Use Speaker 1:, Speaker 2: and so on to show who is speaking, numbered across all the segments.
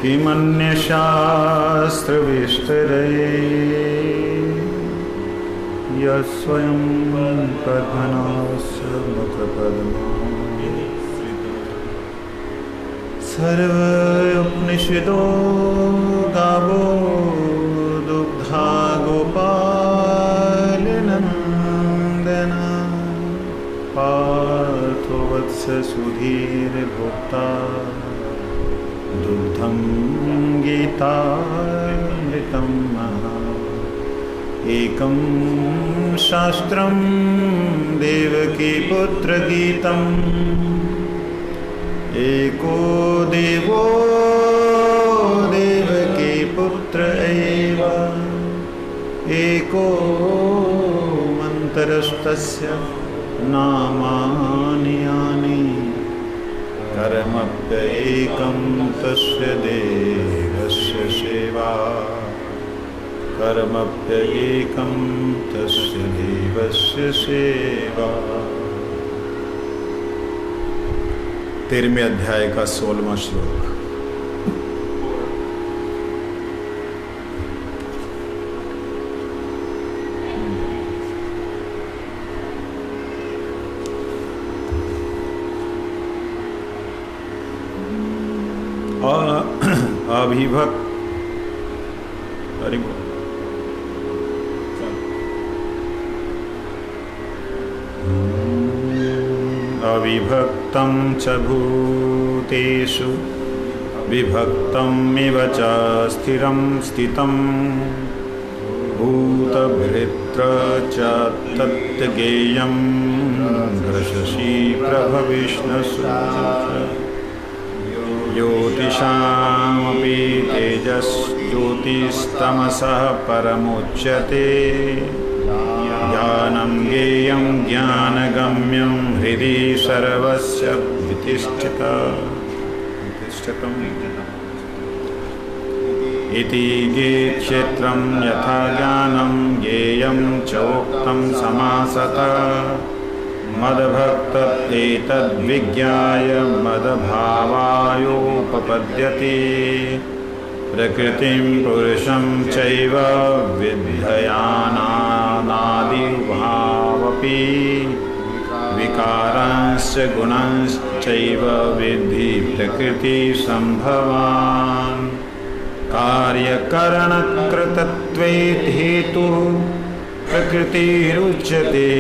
Speaker 1: किमन्यशास्त्रविस्तरे यस्वयं कथनास्य मुखपद्मा सर्वोपनिषदो गावो दुग्धा गोपालनन्दन पार्थो वत्स सुधीर्भोक्ता दुग्धं गीतामृतं महा एकं शास्त्रं देवकी पुत्रगीतम् एको देवो देवकी पुत्र एव एको मन्त्रस्तस्य नामानि यानि कर्मप्येकं तस्य देवस्य सेवा कर्मप्येकं तस्य देवस्य सेवा। 13वें अध्याय का 16वां श्लोक। अभिभक्त अविभक्तं च भूतेषु विभक्तमिव च स्थिरं स्थितं भूतभृत्र च तत्ज्ञेयं रशसि प्रभविष्णुषु ज्योतिषामपि तेजस्ज्योतिस्तमसः परमुच्यते ज्ञानं ज्ञेयं ज्ञानगम्यं हृदि सर्वस्य प्रतिष्ठितम् इति क्षेत्रं यथा ज्ञानं ज्ञेयं चोक्तं समासतः मद्भक्त एतद्विज्ञाय मद्भावायोपपद्यते प्रकृतिं पुरुषं चैव विद्ययानानादिभावपि विकारांश्च गुणांश्चैव विद्धि प्रकृतिसम्भवान् कार्यकरणकृतत्वे हेतुः प्रकृतिरुच्यते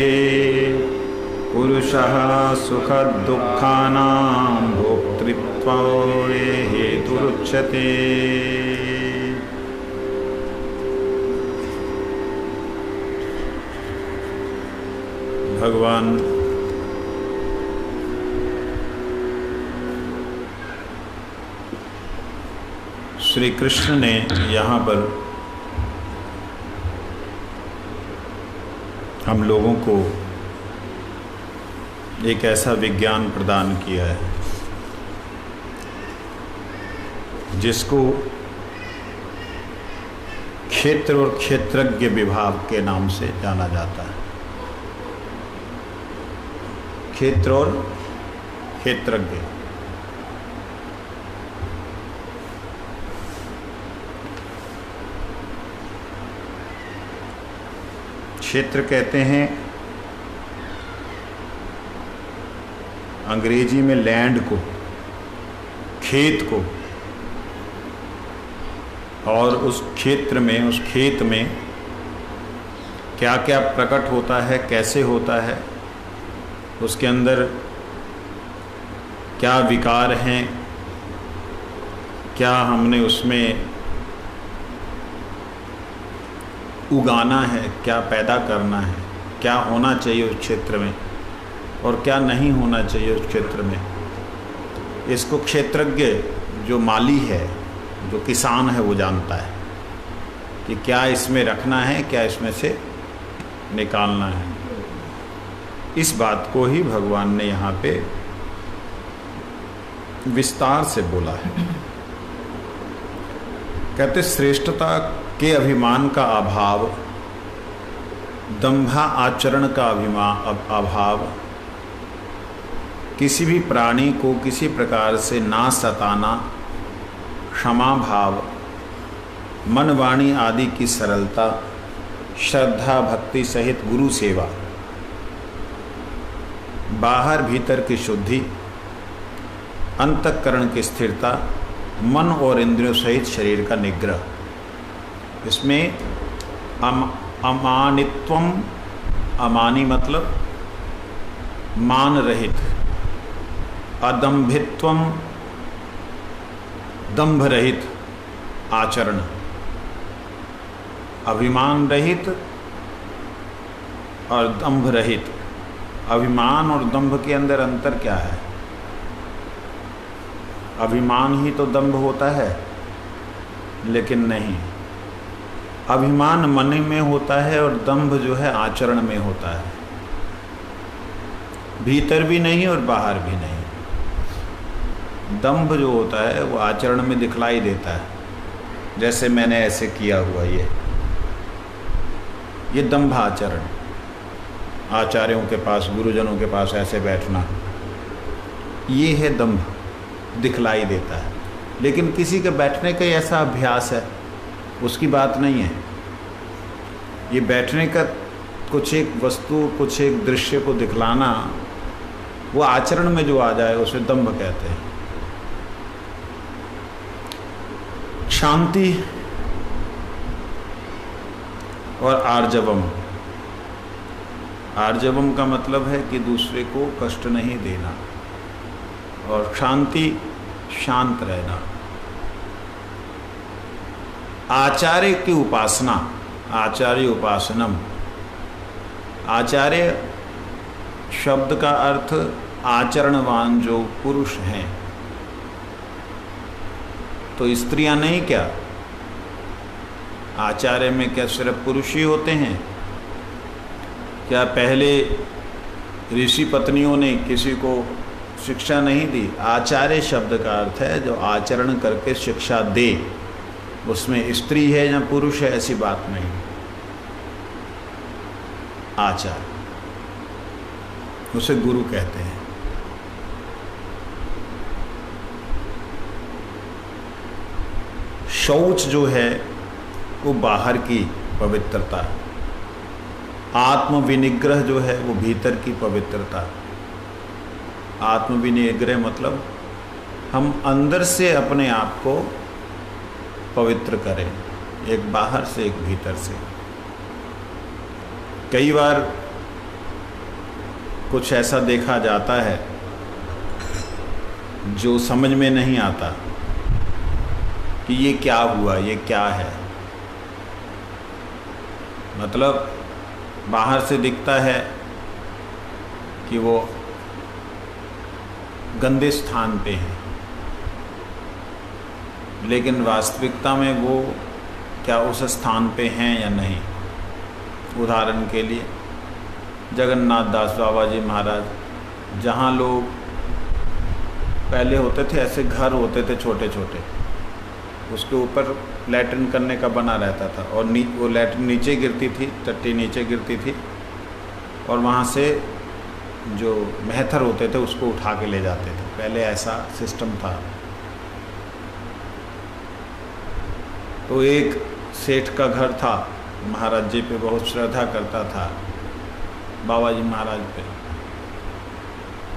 Speaker 1: पुरुषः सुखदुःखानां भोक्तृत्वे हेतुरुच्यते। भगवान श्री कृष्ण ने यहाँ पर हम लोगों को एक ऐसा विज्ञान प्रदान किया है जिसको क्षेत्र और क्षेत्रज्ञ विभाग के नाम से जाना जाता है। क्षेत्र और क्षेत्रज्ञ। क्षेत्र कहते हैं अंग्रेजी में लैंड को, खेत को, और उस क्षेत्र में, उस खेत में क्या क्या प्रकट होता है, कैसे होता है, उसके अंदर क्या विकार हैं, क्या हमने उसमें उगाना है, क्या पैदा करना है, क्या होना चाहिए उस क्षेत्र में और क्या नहीं होना चाहिए उस क्षेत्र में। इसको क्षेत्रज्ञ जो माली है, जो किसान है, वो जानता है कि क्या इसमें रखना है, क्या इसमें से निकालना है। इस बात को ही भगवान ने यहाँ पे विस्तार से बोला है। कहते श्रेष्ठता के अभिमान का अभाव, दंभा आचरण का अभाव, किसी भी प्राणी को किसी प्रकार से ना सताना, क्षमा भाव, मन वाणी आदि की सरलता, श्रद्धा भक्ति सहित गुरु सेवा, बाहर भीतर की शुद्धि, अंतःकरण की स्थिरता, मन और इंद्रियों सहित शरीर का निग्रह। इसमें अमानित्वम, अमानी मतलब मान रहित, अदम्भित्वम दंभ रहित आचरण, अभिमान रहित और दंभ रहित। अभिमान और दंभ के अंदर अंतर क्या है? अभिमान ही तो दंभ होता है, लेकिन नहीं, अभिमान मन में होता है और दंभ जो है आचरण में होता है, भीतर भी नहीं और बाहर भी नहीं। दंभ जो होता है वो आचरण में दिखलाई देता है, जैसे मैंने ऐसे किया हुआ ये दंभ आचरण, आचार्यों के पास गुरुजनों के पास ऐसे बैठना, ये है दंभ, दिखलाई देता है। लेकिन किसी के बैठने का ऐसा अभ्यास है, उसकी बात नहीं है। ये बैठने का कुछ एक वस्तु, कुछ एक दृश्य को दिखलाना, वो आचरण में जो आ जाए उसे दंभ कहते हैं। शांति और आर्जवम। आर्जवम का मतलब है कि दूसरे को कष्ट नहीं देना, और शांति शांत रहना। आचार्य की उपासना, आचार्य उपासनम। आचार्य शब्द का अर्थ आचरणवान जो पुरुष हैं, तो स्त्रियां नहीं क्या? आचार्य में क्या सिर्फ पुरुष ही होते हैं? क्या पहले ऋषि पत्नियों ने किसी को शिक्षा नहीं दी? आचार्य शब्द का अर्थ है जो आचरण करके शिक्षा दे। उसमें स्त्री है या पुरुष है ऐसी बात नहीं। आचार्य, उसे गुरु कहते हैं। शौच जो है वो बाहर की पवित्रता, आत्म विनिग्रह जो है वो भीतर की पवित्रता। आत्म विनिग्रह मतलब हम अंदर से अपने आप को पवित्र करें, एक बाहर से एक भीतर से। कई बार कुछ ऐसा देखा जाता है जो समझ में नहीं आता कि ये क्या हुआ, ये क्या है। मतलब बाहर से दिखता है कि वो गंदे स्थान पे हैं, लेकिन वास्तविकता में वो क्या उस स्थान पे हैं या नहीं। उदाहरण के लिए जगन्नाथ दास बाबा जी महाराज, जहाँ लोग पहले होते थे ऐसे घर होते थे छोटे छोटे, उसके ऊपर लैट्रिन करने का बना रहता था, और वो लैट्रिन नीचे गिरती थी, टट्टी नीचे गिरती थी, और वहाँ से जो मेहतर होते थे उसको उठा के ले जाते थे। पहले ऐसा सिस्टम था। तो एक सेठ का घर था, महाराज जी पे बहुत श्रद्धा करता था, बाबा जी महाराज पे।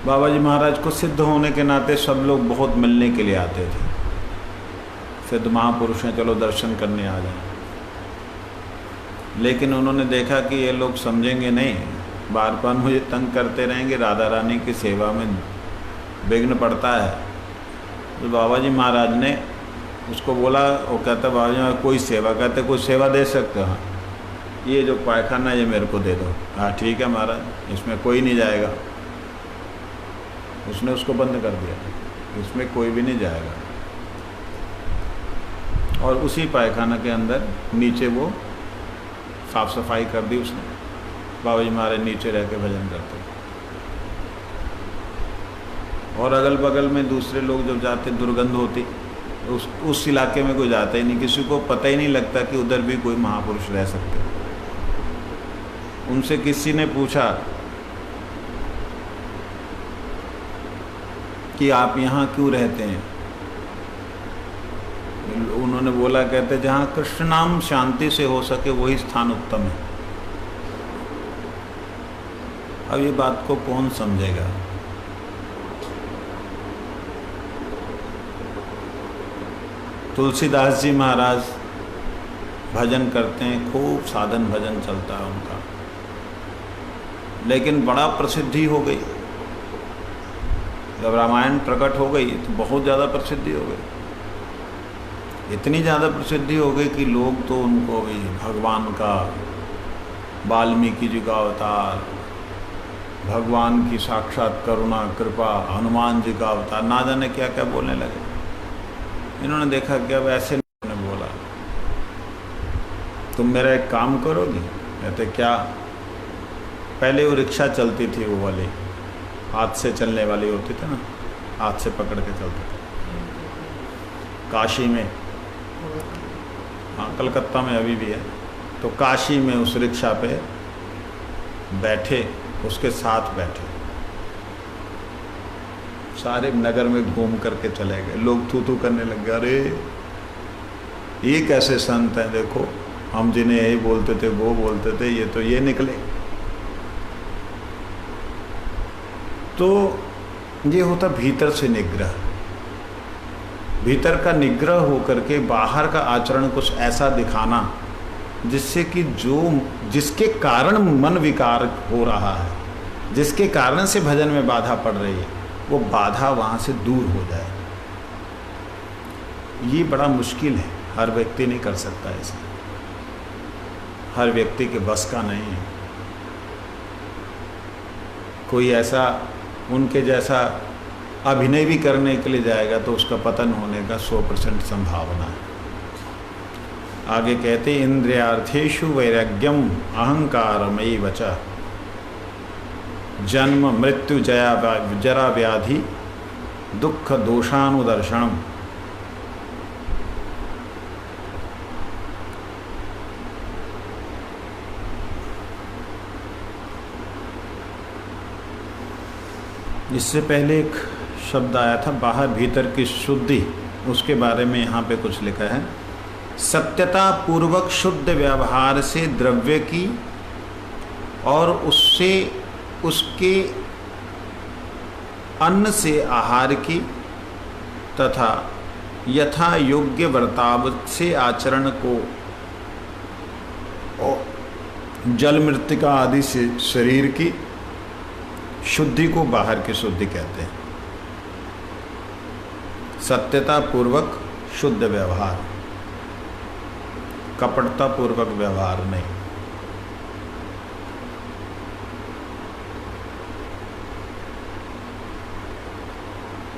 Speaker 1: बाबा जी महाराज को सिद्ध होने के नाते सब लोग बहुत मिलने के लिए आते थे। सिद्ध महापुरुष हैं, चलो दर्शन करने आ जाए। लेकिन उन्होंने देखा कि ये लोग समझेंगे नहीं, बार बार मुझे तंग करते रहेंगे, राधा रानी की सेवा में विघ्न पड़ता है। तो बाबा जी महाराज ने उसको बोला, वो कहता बाबा जी महाराज कोई सेवा, कहते कोई सेवा दे सकते हो? हाँ, ये जो पायखाना ये मेरे को दे दो। हाँ ठीक है महाराज, इसमें कोई नहीं जाएगा। उसने उसको बंद कर दिया, इसमें कोई भी नहीं जाएगा। और उसी पायखाना के अंदर नीचे वो साफ सफाई कर दी उसने। बाबा जी महाराज नीचे रह के भजन करते, और अगल बगल में दूसरे लोग जब जाते दुर्गंध होती, उस इलाके में कोई जाता ही नहीं, किसी को पता ही नहीं लगता कि उधर भी कोई महापुरुष रह सकते। उनसे किसी ने पूछा कि आप यहाँ क्यों रहते हैं? उन्होंने बोला, कहते जहाँ कृष्ण नाम शांति से हो सके वही स्थान उत्तम है। अब ये बात को कौन समझेगा? तुलसीदास जी महाराज भजन करते हैं, खूब साधन भजन चलता है उनका, लेकिन बड़ा प्रसिद्धि हो गई। जब रामायण प्रकट हो गई तो बहुत ज़्यादा प्रसिद्धि हो गई। इतनी ज़्यादा प्रसिद्धि हो गई कि लोग तो उनको भी भगवान का, वाल्मीकि जी का अवतार, भगवान की साक्षात करुणा कृपा, हनुमान जी का अवतार, ना जाने क्या क्या बोलने लगे। इन्होंने देखा कि अब ऐसे ने बोला, तुम मेरा एक काम करोगी? कहते क्या? पहले वो रिक्शा चलती थी, वो वाली हाथ से चलने वाली होती थी ना, हाथ से पकड़ के चलते थे, काशी में, हाँ कलकत्ता में अभी भी है। तो काशी में उस रिक्शा पे बैठे, उसके साथ बैठे, सारे नगर में घूम करके चले गए। लोग थू थू करने लग गए, अरे ये कैसे संत हैं, देखो हम जिन्हें यही बोलते थे वो बोलते थे, ये तो ये निकले। तो ये होता भीतर से निग्रह। भीतर का निग्रह होकर के बाहर का आचरण कुछ ऐसा दिखाना जिससे कि जिसके कारण मन विकार हो रहा है, जिसके कारण से भजन में बाधा पड़ रही है, वो बाधा वहाँ से दूर हो जाए। ये बड़ा मुश्किल है, हर व्यक्ति नहीं कर सकता ऐसा, हर व्यक्ति के बस का नहीं है। कोई ऐसा उनके जैसा अभिनय भी करने के लिए जाएगा तो उसका पतन होने का 100% संभावना है। आगे कहते, इंद्रियार्थेषु वैराग्यम अहंकारमयी वचा, जन्म मृत्यु जरा व्याधि दुख दोषानुदर्शनम। इससे पहले एक शब्द आया था बाहर भीतर की शुद्धि, उसके बारे में यहाँ पे कुछ लिखा है। सत्यता पूर्वक शुद्ध व्यवहार से द्रव्य की और उससे उसके अन्न से आहार की तथा यथा योग्य बर्ताव से आचरण को जल मृत्तिका आदि से शरीर की शुद्धि को बाहर की शुद्धि कहते हैं। सत्यता पूर्वक शुद्ध व्यवहार, कपटता पूर्वक व्यवहार नहीं।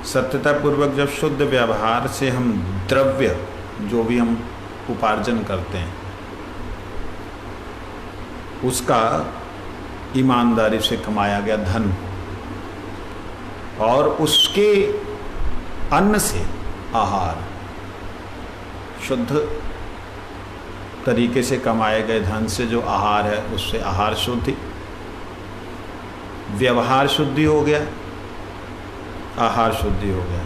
Speaker 1: सत्यता पूर्वक जब शुद्ध व्यवहार से हम द्रव्य जो भी हम उपार्जन करते हैं उसका ईमानदारी से कमाया गया धन और उसके अन्न से आहार, शुद्ध तरीके से कमाए गए धन से जो आहार है उससे आहार शुद्धि, व्यवहार शुद्धि हो गया, आहार शुद्धि हो गया।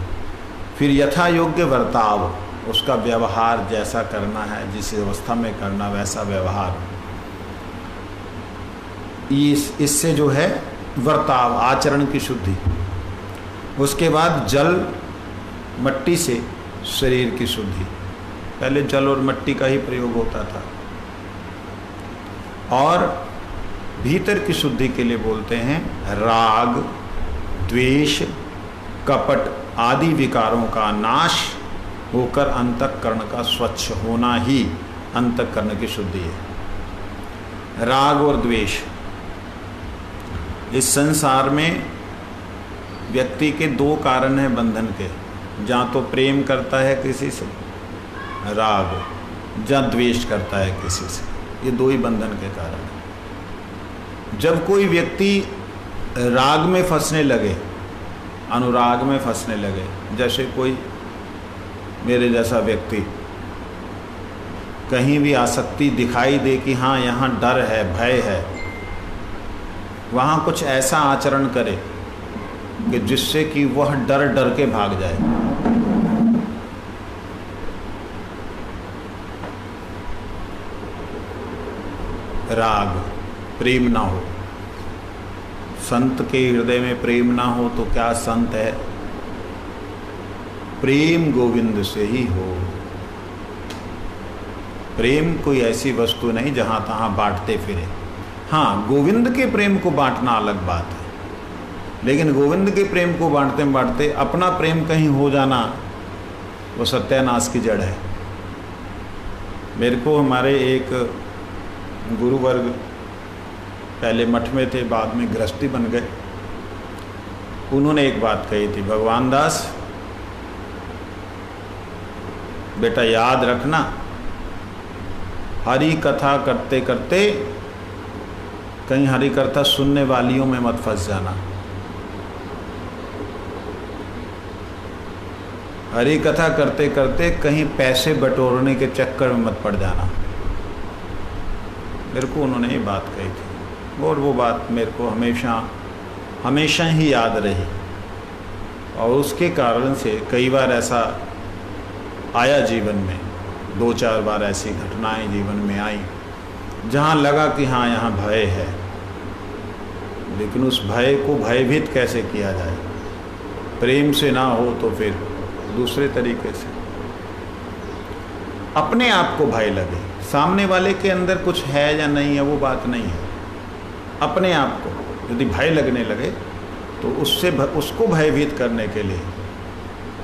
Speaker 1: फिर यथा योग्य बर्ताव, उसका व्यवहार जैसा करना है, जिस अवस्था में करना वैसा व्यवहार, इससे जो है वर्ताव आचरण की शुद्धि। उसके बाद जल मट्टी से शरीर की शुद्धि, पहले जल और मट्टी का ही प्रयोग होता था। और भीतर की शुद्धि के लिए बोलते हैं राग द्वेष कपट आदि विकारों का नाश होकर अंतःकरण का स्वच्छ होना ही अंतःकरण की शुद्धि है। राग और द्वेष, इस संसार में व्यक्ति के दो कारण हैं बंधन के, जहाँ तो प्रेम करता है किसी से राग, जहाँ द्वेष करता है किसी से, ये दो ही बंधन के कारण हैं। जब कोई व्यक्ति राग में फंसने लगे, अनुराग में फंसने लगे, जैसे कोई मेरे जैसा व्यक्ति कहीं भी आसक्ति दिखाई दे कि हाँ यहाँ डर है भय है, वहाँ कुछ ऐसा आचरण करे कि जिससे कि वह डर डर के भाग जाए। राग, प्रेम ना हो। संत के हृदय में प्रेम ना हो तो क्या संत है? प्रेम गोविंद से ही हो। प्रेम कोई ऐसी वस्तु नहीं जहाँ तहाँ बांटते फिरे। हाँ, गोविंद के प्रेम को बांटना अलग बात है, लेकिन गोविंद के प्रेम को बांटते बांटते अपना प्रेम कहीं हो जाना, वो सत्यानाश की जड़ है। मेरे को हमारे एक गुरुवर्ग, पहले मठ में थे, बाद में गृहस्थी बन गए, उन्होंने एक बात कही थी, भगवान दास बेटा याद रखना, हरि कथा करते करते कहीं हरि कथा सुनने वालियों में मत फंस जाना। हरि कथा करते करते कहीं पैसे बटोरने के चक्कर में मत पड़ जाना। मेरे को उन्होंने ये बात कही थी और वो बात मेरे को हमेशा ही याद रही, और उसके कारण से कई बार ऐसा आया जीवन में, 2-4 बार ऐसी घटनाएं जीवन में आई जहां लगा कि हाँ यहाँ भय है, लेकिन उस भय को भयभीत कैसे किया जाए? प्रेम से ना हो तो फिर दूसरे तरीके से। अपने आप को भय लगे, सामने वाले के अंदर कुछ है या नहीं है वो बात नहीं है। अपने आप को यदि भय लगने लगे तो उसको भयभीत करने के लिए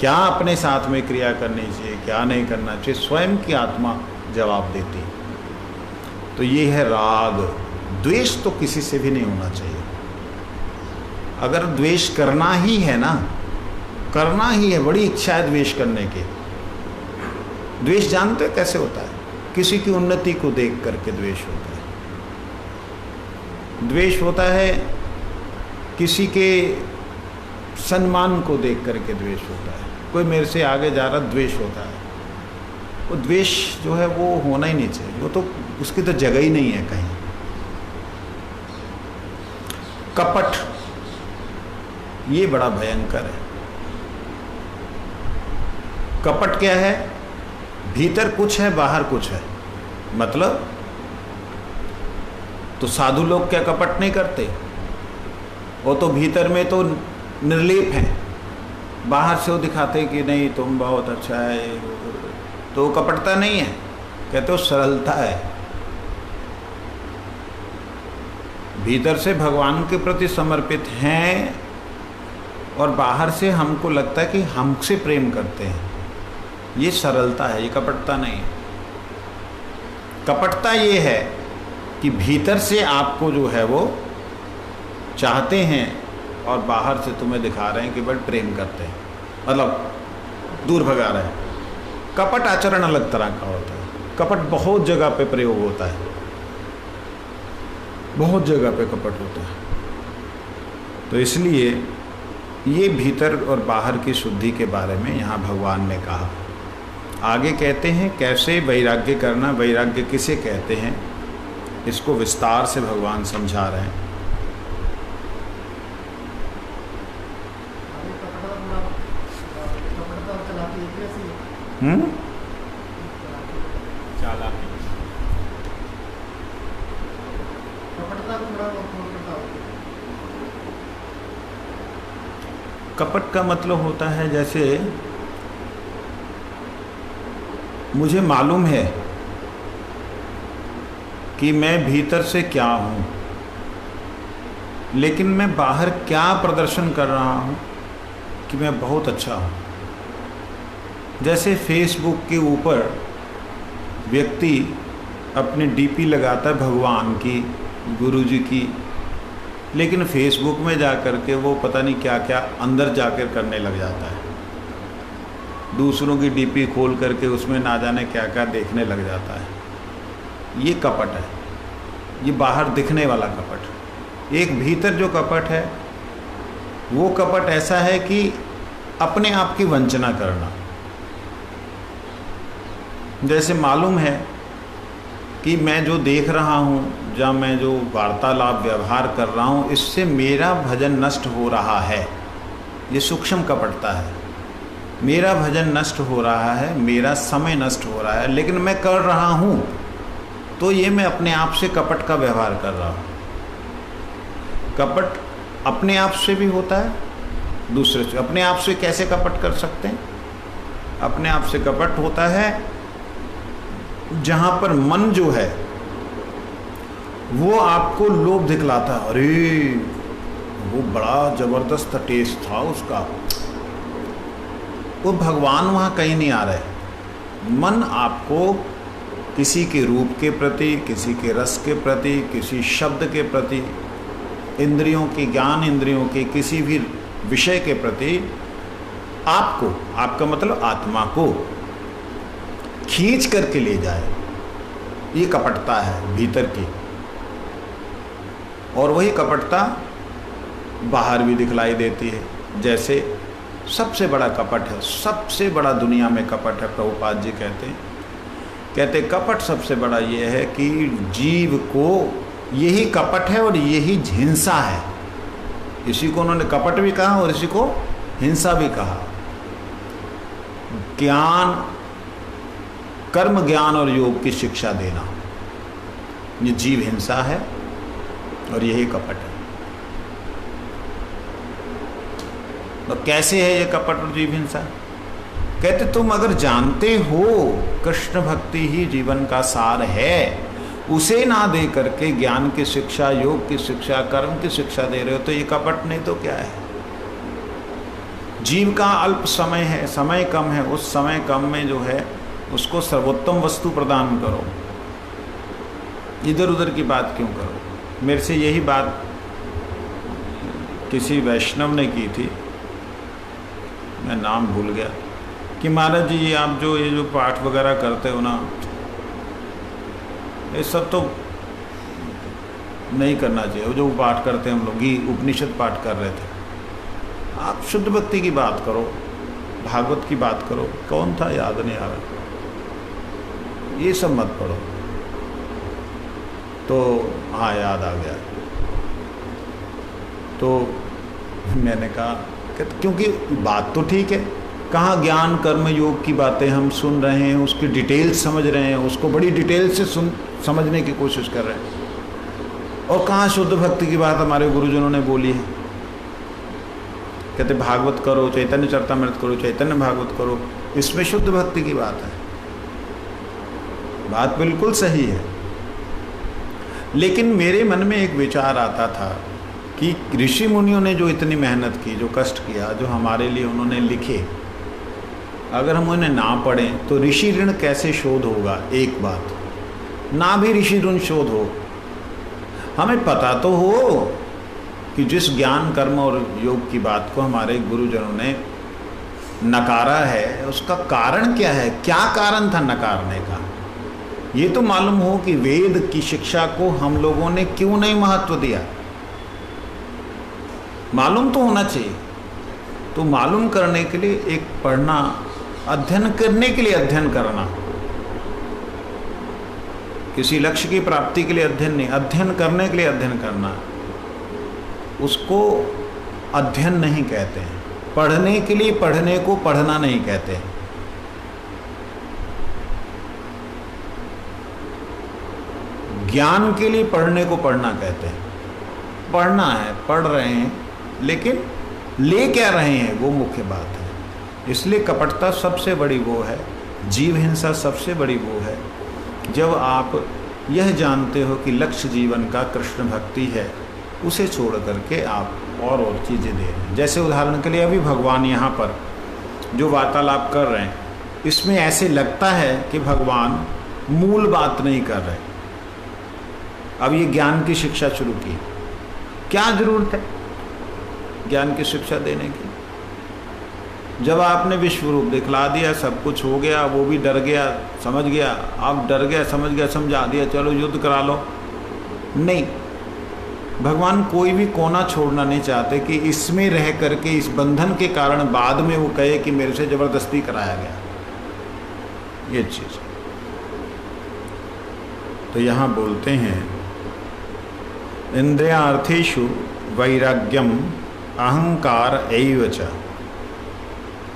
Speaker 1: क्या अपने साथ में क्रिया करनी चाहिए, क्या नहीं करना चाहिए, स्वयं की आत्मा जवाब देती। तो ये है राग। द्वेष तो किसी से भी नहीं होना चाहिए। अगर द्वेष करना ही है ना, करना ही है, बड़ी इच्छा है द्वेष करने की। द्वेष जानते हो कैसे होता है? किसी की उन्नति को देख करके द्वेष होता है। द्वेष होता है किसी के सम्मान को देख करके द्वेष होता है। कोई मेरे से आगे जा रहा, द्वेष होता है। वो द्वेष जो है वो होना ही नहीं चाहिए, वो तो उसकी तो जगह ही नहीं है कहीं। कपट, ये बड़ा भयंकर है। कपट क्या है? भीतर कुछ है, बाहर कुछ है। मतलब तो साधु लोग क्या कपट नहीं करते? वो तो भीतर में तो निर्लेप हैं, बाहर से वो दिखाते कि नहीं तुम बहुत अच्छा है, तो वो कपटता नहीं है, कहते वो सरलता है। भीतर से भगवान के प्रति समर्पित हैं और बाहर से हमको लगता है कि हमसे प्रेम करते हैं। ये सरलता है, ये कपटता नहीं है। कपटता ये है कि भीतर से आपको जो है वो चाहते हैं और बाहर से तुम्हें दिखा रहे हैं कि बड़े प्रेम करते हैं, मतलब दूर भगा रहे हैं। कपट आचरण अलग तरह का होता है। कपट बहुत जगह पे प्रयोग होता है, बहुत जगह पे कपट होता है। तो इसलिए ये भीतर और बाहर की शुद्धि के बारे में यहाँ भगवान ने कहा। आगे कहते हैं कैसे वैराग्य करना, वैराग्य किसे कहते हैं, इसको विस्तार से भगवान समझा रहे हैं। कपट का मतलब होता है जैसे मुझे मालूम है कि मैं भीतर से क्या हूँ, लेकिन मैं बाहर क्या प्रदर्शन कर रहा हूँ कि मैं बहुत अच्छा हूँ। जैसे फेसबुक के ऊपर व्यक्ति अपनी डीपी लगाता है भगवान की, गुरु जी की, लेकिन फेसबुक में जा कर के वो पता नहीं क्या क्या अंदर जाकर करने लग जाता है। दूसरों की डीपी खोल करके उसमें ना जाने क्या क्या देखने लग जाता है। ये कपट है, ये बाहर दिखने वाला कपट। एक भीतर जो कपट है वो कपट ऐसा है कि अपने आप की वंचना करना। जैसे मालूम है कि मैं जो देख रहा हूँ, या मैं जो वार्तालाप व्यवहार कर रहा हूँ, इससे मेरा भजन नष्ट हो रहा है। ये सूक्ष्म कपटता है। मेरा भजन नष्ट हो रहा है, मेरा समय नष्ट हो रहा है, लेकिन मैं कर रहा हूँ। तो ये मैं अपने आप से कपट का व्यवहार कर रहा हूँ। कपट अपने आप से भी होता है, दूसरे से। अपने आप से कैसे कपट कर सकते हैं? अपने आप से कपट होता है जहाँ पर मन जो है वो आपको लोभ दिखलाता है, अरे वो बड़ा जबरदस्त टेस्ट था उसका, वो भगवान वहाँ कहीं नहीं आ रहे। मन आपको किसी के रूप के प्रति, किसी के रस के प्रति, किसी शब्द के प्रति, इंद्रियों की, ज्ञान इंद्रियों के किसी भी विषय के प्रति आपको, आपका मतलब आत्मा को खींच करके ले जाए। ये कपटता है भीतर की, और वही कपटता बाहर भी दिखलाई देती है। जैसे सबसे बड़ा कपट है, सबसे बड़ा दुनिया में कपट है, प्रभुपाद जी कहते कपट सबसे बड़ा ये है कि जीव को यही कपट है और यही हिंसा है। इसी को उन्होंने कपट भी कहा और इसी को हिंसा भी कहा। ज्ञान, कर्म ज्ञान और योग की शिक्षा देना, ये जीव हिंसा है और यही कपट है। तो कैसे है ये कपट और जीव हिंसा? कहते तुम अगर जानते हो कृष्ण भक्ति ही जीवन का सार है, उसे ना दे करके ज्ञान की शिक्षा, योग की शिक्षा, कर्म की शिक्षा दे रहे हो, तो ये कपट नहीं तो क्या है? जीव का अल्प समय है, समय कम है, उस समय कम में जो है उसको सर्वोत्तम वस्तु प्रदान करो। इधर उधर की बात क्यों करो? मेरे से यही बात किसी वैष्णव ने की थी, मैं नाम भूल गया, कि महाराज जी आप ये जो पाठ वगैरह करते हो ना, ये सब तो नहीं करना चाहिए। जो पाठ करते हैं हम लोग, उपनिषद पाठ कर रहे थे, आप शुद्ध भक्ति की बात करो, भागवत की बात करो। कौन था याद नहीं आ रहा, ये सब मत पढ़ो। तो हाँ याद आ गया। तो मैंने कहा क्योंकि बात तो ठीक है, कहाँ ज्ञान कर्म योग की बातें हम सुन रहे हैं, उसकी डिटेल्स समझ रहे हैं, उसको बड़ी डिटेल से समझने की कोशिश कर रहे हैं, और कहाँ शुद्ध भक्ति की बात हमारे गुरुजनों ने बोली है। कहते भागवत करो, चैतन्य चरितामृत करो, चैतन्य भागवत करो, इसमें शुद्ध भक्ति की बात है। बात बिल्कुल सही है, लेकिन मेरे मन में एक विचार आता था कि ऋषि मुनियों ने जो इतनी मेहनत की, जो कष्ट किया, जो हमारे लिए उन्होंने लिखे, अगर हम उन्हें ना पढ़ें तो ऋषि ऋण कैसे शोध होगा? एक बात, ना भी ऋषि ऋण शोध हो, हमें पता तो हो कि जिस ज्ञान कर्म और योग की बात को हमारे गुरुजनों ने नकारा है, उसका कारण क्या है, क्या कारण था नकारने का? ये तो मालूम हो कि वेद की शिक्षा को हम लोगों ने क्यों नहीं महत्व दिया, मालूम तो होना चाहिए। तो मालूम करने के लिए एक पढ़ना, अध्ययन करने के लिए अध्ययन करना, किसी लक्ष्य की प्राप्ति के लिए अध्ययन नहीं, अध्ययन करने के लिए अध्ययन करना, उसको अध्ययन नहीं कहते हैं। पढ़ने के लिए पढ़ने को पढ़ना नहीं कहते हैं। ज्ञान के लिए पढ़ने को पढ़ना कहते हैं। पढ़ना है, पढ़ रहे हैं, लेकिन ले क्या रहे हैं वो मुख्य बात है। इसलिए कपटता सबसे बड़ी वो है, जीव हिंसा सबसे बड़ी वो है, जब आप यह जानते हो कि लक्ष्य जीवन का कृष्ण भक्ति है, उसे छोड़ करके आप और चीज़ें दे रहे हैं। जैसे उदाहरण के लिए अभी भगवान यहाँ पर जो वार्तालाप कर रहे हैं, इसमें ऐसे लगता है कि भगवान मूल बात नहीं कर रहे। अब ये ज्ञान की शिक्षा शुरू की, क्या ज़रूरत है ज्ञान की शिक्षा देने की? जब आपने विश्व रूप दिखला दिया, सब कुछ हो गया, वो भी डर गया, समझ गया, आप डर गया, समझ गया, समझा दिया, चलो युद्ध करा लो। नहीं, भगवान कोई भी कोना छोड़ना नहीं चाहते कि इसमें रह करके, इस बंधन के कारण बाद में वो कहे कि मेरे से ज़बरदस्ती कराया गया, ये चीज़। तो यहाँ बोलते हैं इंद्रियार्थेषु वैराग्यम अहंकार एव च।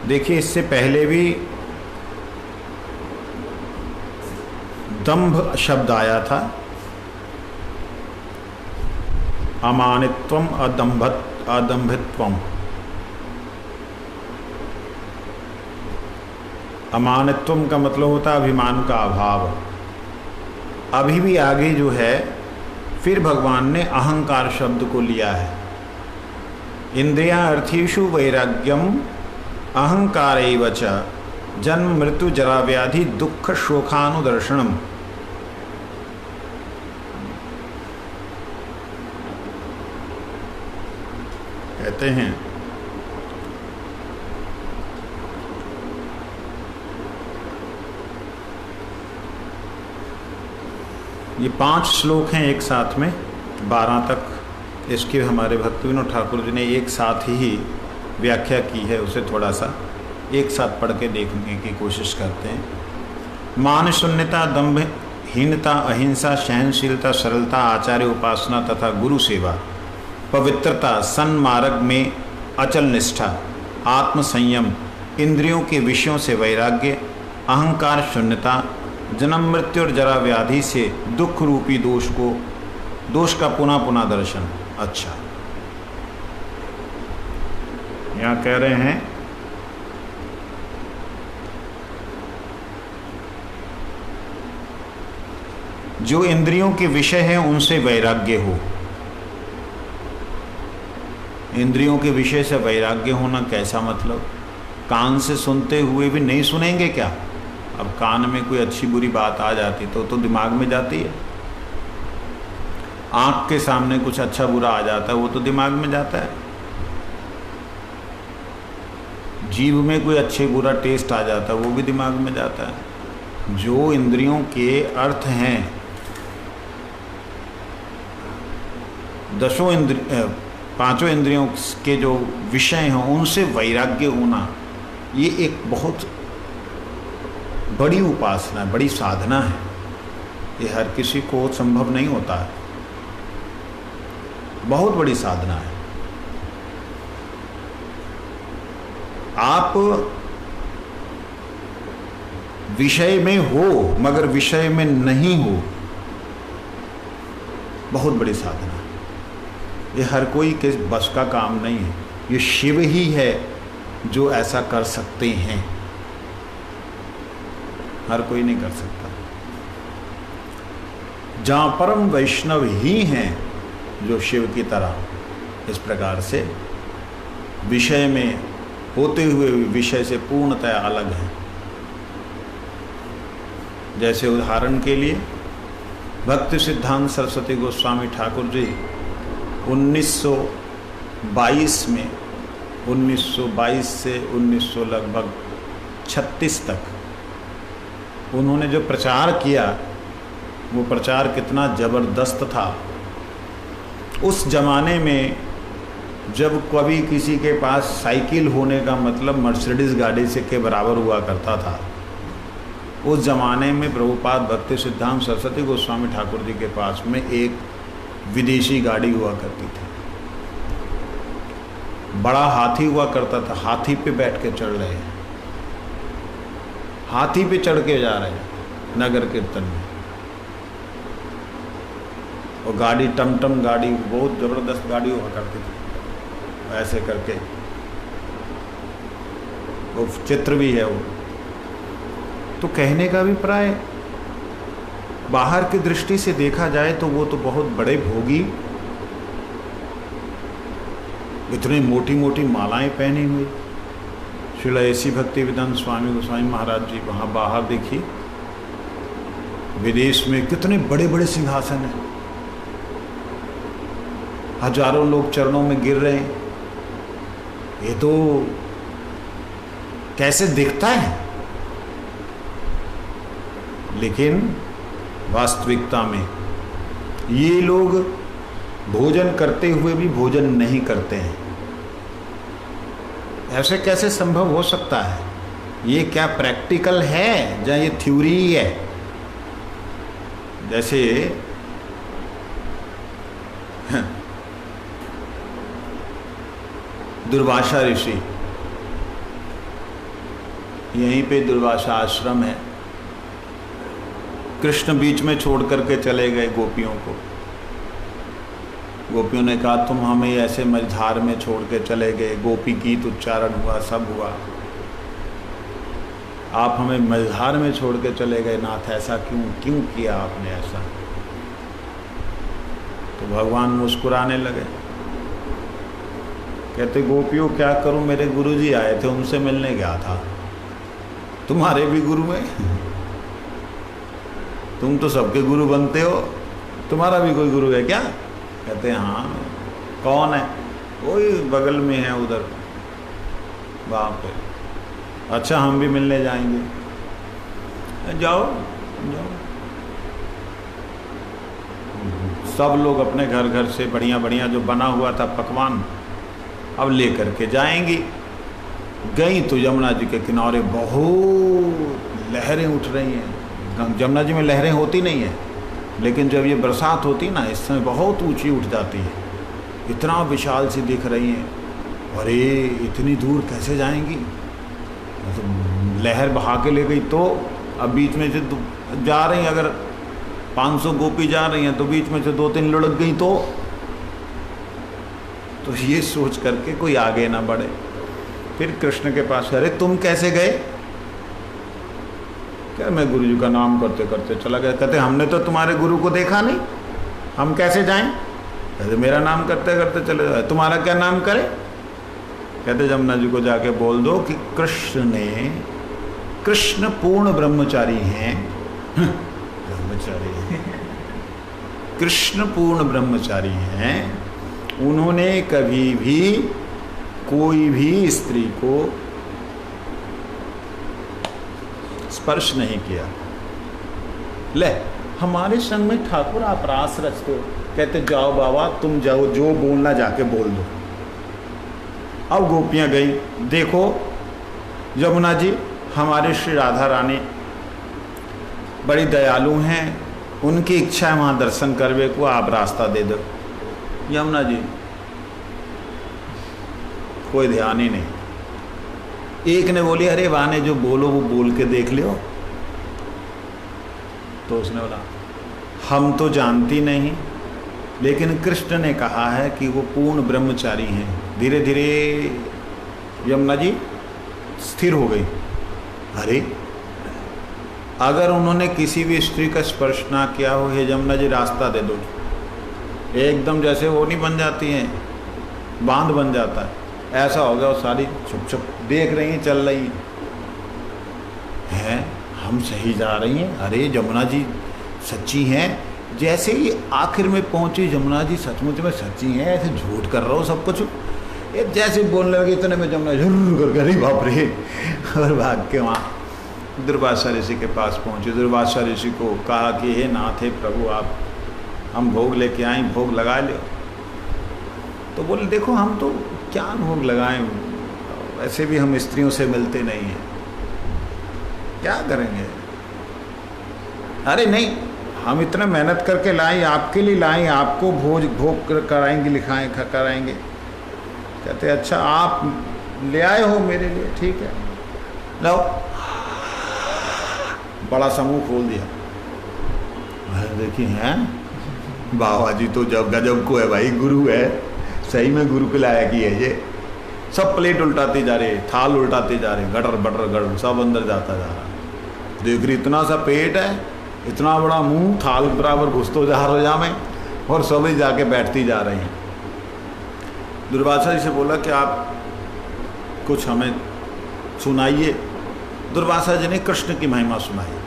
Speaker 1: देखिए, इससे पहले भी दंभ शब्द आया था, अमानित्वम अदंभित्वम। अमानित्वम का मतलब होता है अभिमान का अभाव। अभी भी आगे जो है फिर भगवान ने अहंकार शब्द को लिया है। इंद्रिया अर्थेषु वैराग्यम अहंकारेव च जन्म मृत्यु जरा व्याधि दुख शोकानुदर्शनम। कहते हैं ये 5 श्लोक हैं एक साथ में, 12 तक इसकी हमारे भक्ति विनोद ठाकुर जी ने एक साथ ही व्याख्या की है। उसे थोड़ा सा एक साथ पढ़ के देखने की कोशिश करते हैं। मान शून्यता, दंभ हीनता, अहिंसा, सहनशीलता, सरलता, आचार्य उपासना तथा गुरु सेवा, पवित्रता, सन्मार्ग में अचल निष्ठा, आत्म संयम, इंद्रियों के विषयों से वैराग्य, अहंकार शून्यता, जन्म मृत्यु और जरा व्याधि से दुख रूपी दोष का पुनः पुनः दर्शन। अच्छा, यहाँ कह रहे हैं जो इंद्रियों के विषय हैं उनसे वैराग्य हो। इंद्रियों के विषय से वैराग्य होना कैसा मतलब? कान से सुनते हुए भी नहीं सुनेंगे क्या? अब कान में कोई अच्छी बुरी बात आ जाती तो दिमाग में जाती है। आँख के सामने कुछ अच्छा बुरा आ जाता है वो तो दिमाग में जाता है। जीभ में कोई अच्छे बुरा टेस्ट आ जाता है वो भी दिमाग में जाता है। जो इंद्रियों के अर्थ हैं, पांचों इंद्रियों के जो विषय हैं उनसे वैराग्य होना, ये एक बहुत बड़ी उपासना है, बड़ी साधना है। ये हर किसी को संभव नहीं होता है, बहुत बड़ी साधना है। आप विषय में हो मगर विषय में नहीं हो, बहुत बड़ी साधना है। ये हर कोई के बस का काम नहीं है। ये शिव ही है जो ऐसा कर सकते हैं, हर कोई नहीं कर सकता। जहाँ परम वैष्णव ही हैं जो शिव की तरह इस प्रकार से विषय में होते हुए विषय से पूर्णतः अलग हैं। जैसे उदाहरण के लिए भक्ति सिद्धांत सरस्वती गोस्वामी ठाकुर जी 1922 में 1922 से 1900 लगभग 36 तक उन्होंने जो प्रचार किया वो प्रचार कितना ज़बरदस्त था। उस ज़माने में जब कभी किसी के पास साइकिल होने का मतलब मर्सिडीज़ गाड़ी से के बराबर हुआ करता था, उस ज़माने में प्रभुपाद भक्ति सिद्धांत सरस्वती गोस्वामी ठाकुर जी के पास में एक विदेशी गाड़ी हुआ करती थी। बड़ा हाथी हुआ करता था, हाथी पे बैठ के चढ़ रहे हैं, हाथी पे चढ़ के जा रहे हैं नगर कीर्तन में। और गाड़ी टमटम गाड़ी, बहुत ज़बरदस्त गाड़ी हुआ करती थी। ऐसे करके वो चित्र भी है वो। तो कहने का अभिप्राय, बाहर की दृष्टि से देखा जाए तो वो तो बहुत बड़े भोगी, इतनी मोटी मोटी मालाएं पहनी हुई। श्रील ऐसी भक्ति वेदांत स्वामी गोस्वामी महाराज जी वहाँ बाहर देखिए, विदेश में कितने बड़े बड़े सिंहासन हैं, हजारों लोग चरणों में गिर रहे हैं। ये तो कैसे दिखता है, लेकिन वास्तविकता में ये लोग भोजन करते हुए भी भोजन नहीं करते हैं। ऐसे कैसे संभव हो सकता है? ये क्या प्रैक्टिकल है या ये थ्योरी ही है? जैसे दुर्वासा ऋषि, यहीं पे दुर्वासा आश्रम है, कृष्ण बीच में छोड़ करके चले गए गोपियों को। गोपियों ने कहा तुम हमें ऐसे मझधार में छोड़ के चले गए, गोपी गीत उच्चारण हुआ, सब हुआ, आप हमें मझधार में छोड़ के चले गए नाथ, ऐसा क्यों किया आपने ऐसा? तो भगवान मुस्कुराने लगे, कहते गोपियों क्या करूं, मेरे गुरुजी आए थे, उनसे मिलने गया था। तुम्हारे भी गुरु हैं, तुम तो सबके गुरु बनते हो, तुम्हारा भी कोई गुरु है क्या? कहते हैं हाँ। कौन है? वही बगल में है उधर वहाँ पे। अच्छा हम भी मिलने जाएंगे। जाओ जाओ। सब लोग अपने घर घर से बढ़िया बढ़िया जो बना हुआ था पकवान अब ले करके जाएंगी। गई तो यमुना जी के किनारे बहुत लहरें उठ रही हैं। यमुना जी में लहरें होती नहीं है, लेकिन जब ये बरसात होती ना इस समय बहुत ऊंची उठ जाती है, इतना विशाल सी दिख रही हैं। अरे इतनी दूर कैसे जाएंगी? तो लहर बहा के ले गई तो अब बीच में से जा रही, अगर 500 गोपी जा रही हैं तो बीच में से 2-3 लुढ़क गई तो ये सोच करके कोई आगे ना बढ़े। फिर कृष्ण के पास, अरे तुम कैसे गए? क्या मैं गुरु जी का नाम करते करते चला गया। कहते हमने तो तुम्हारे गुरु को देखा नहीं, हम कैसे जाएं? कहते मेरा नाम करते करते चले जाए। तुम्हारा क्या नाम करे? कहते यमुना जी को जाके बोल दो कि कृष्ण पूर्ण ब्रह्मचारी हैं। ब्रह्मचारी कृष्ण पूर्ण ब्रह्मचारी हैं, उन्होंने कभी भी कोई भी स्त्री को स्पर्श नहीं किया। ले हमारे संग में ठाकुर आप रास रचते हो। कहते जाओ बाबा तुम जाओ, जो बोलना जाके बोल दो। अब गोपियां गई, देखो यमुना जी हमारे श्री राधा रानी बड़ी दयालु हैं, उनकी इच्छा है वहाँ दर्शन करवे को, आप रास्ता दे दो। यमुना जी कोई ध्यान ही नहीं। एक ने बोली अरे वाने जो बोलो वो बोल के देख लियो। तो उसने बोला हम तो जानती नहीं, लेकिन कृष्ण ने कहा है कि वो पूर्ण ब्रह्मचारी हैं। धीरे धीरे यमुना जी स्थिर हो गई। अरे अगर उन्होंने किसी भी स्त्री का स्पर्श ना किया हो, हे यमुना जी रास्ता दे दो। एकदम जैसे वो नहीं बन जाती हैं, बांध बन जाता है, ऐसा हो गया। वो सारी छुप छुप देख रही हैं, चल रही हैं, हम सही जा रही हैं। अरे यमुना जी सच्ची हैं। जैसे ही आखिर में पहुंची यमुना जी सचमुच में सच्ची हैं, ऐसे झूठ कर रहा हो सब कुछ। ये जैसे बोलने लगे इतने में यमुना झुर्र कर गई, बाप रे, और भाग के वहाँ दुर्वासा ऋषि के पास पहुँचे। दुर्वासा ऋषि को कहा कि हे नाथ, हे प्रभु, आप हम भोग लेके आए, भोग लगा लो। तो बोले देखो हम तो क्या भोग लगाएं, वैसे भी हम स्त्रियों से मिलते नहीं हैं, क्या करेंगे? अरे नहीं, हम इतना मेहनत करके लाए, आपके लिए लाए, आपको भोग कराएंगे, लिखाएं कराएंगे। कहते अच्छा आप ले आए हो मेरे लिए, ठीक है लो। बड़ा समूह खोल दिया। देखिए हैं बाबा जी तो जब गजब को है भाई, गुरु है, सही में गुरु के लायक ही है ये। सब प्लेट उल्टाते जा रहे, थाल उल्टाते जा रहे, गटर बटर गटर सब अंदर जाता जा रहा। देख रही इतना सा पेट है, इतना बड़ा मुंह, थाल बराबर घुसतो जा रोजा में, और सभी जाके बैठती जा रही हैं। दुर्वासा जी से बोला कि आप कुछ हमें सुनाइए। दुर्वासा जी ने कृष्ण की महिमा सुनाई।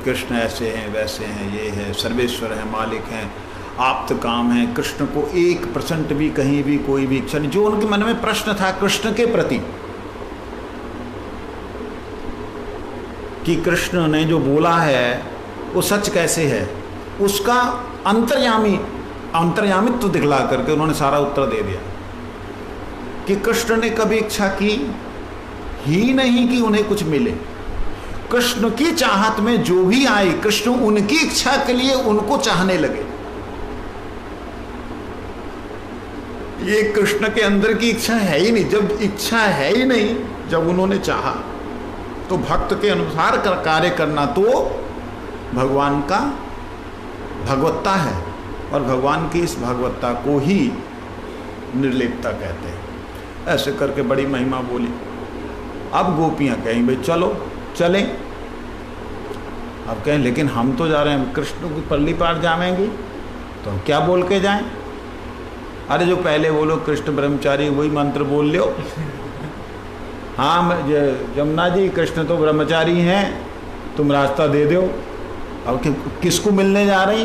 Speaker 1: कृष्ण ऐसे हैं, वैसे हैं, ये है, सर्वेश्वर हैं, मालिक हैं, आप्त काम हैं। कृष्ण को 1% भी कहीं भी कोई भी इच्छा नहीं। जो उनके मन में प्रश्न था कृष्ण के प्रति कि कृष्ण ने जो बोला है वो सच कैसे है, उसका अंतर्यामित्व दिखला करके उन्होंने सारा उत्तर दे दिया कि कृष्ण ने कभी इच्छा की ही नहीं कि उन्हें कुछ मिले। कृष्ण की चाहत में जो भी आए, कृष्ण उनकी इच्छा के लिए उनको चाहने लगे। ये कृष्ण के अंदर की इच्छा है ही नहीं। जब इच्छा है ही नहीं, जब उन्होंने चाहा तो भक्त के अनुसार कार्य करना तो भगवान का भगवत्ता है, और भगवान की इस भगवत्ता को ही निर्लिप्तता कहते हैं। ऐसे करके बड़ी महिमा बोली। अब गोपियाँ कहीं भाई चलो चलें। अब कहें लेकिन हम तो जा रहे हैं, कृष्ण की पल्ली पार जाएंगी तो हम क्या बोल के जाएं? अरे जो पहले बोलो कृष्ण ब्रह्मचारी वही मंत्र बोल लो। हाँ जमुना जी कृष्ण तो ब्रह्मचारी हैं, तुम रास्ता दे दो। अब किसको मिलने जा रही,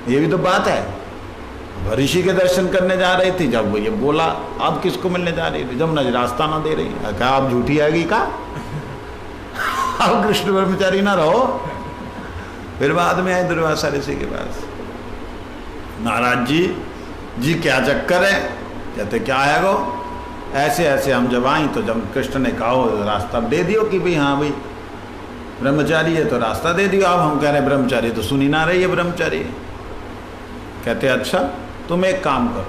Speaker 1: ये भी तो बात है। ऋषि के दर्शन करने जा रही थी, जब वो ये बोला अब किसको मिलने जा रही थी? जमुना जी रास्ता ना दे रही। क्या आप झूठी आएगी का? अब कृष्ण ब्रह्मचारी ना रहो। फिर बाद में आए दुर्वासा ऋषि के पास, महाराज जी क्या चक्कर है? कहते क्या है गो? ऐसे ऐसे हम जब आई तो जब कृष्ण ने कहा रास्ता दे दियो कि भाई हाँ भाई ब्रह्मचारी है तो रास्ता दे दियो। अब हम कह रहे ब्रह्मचारी तो सुनी ना रही है ब्रह्मचारी। कहते अच्छा तुम एक काम करो,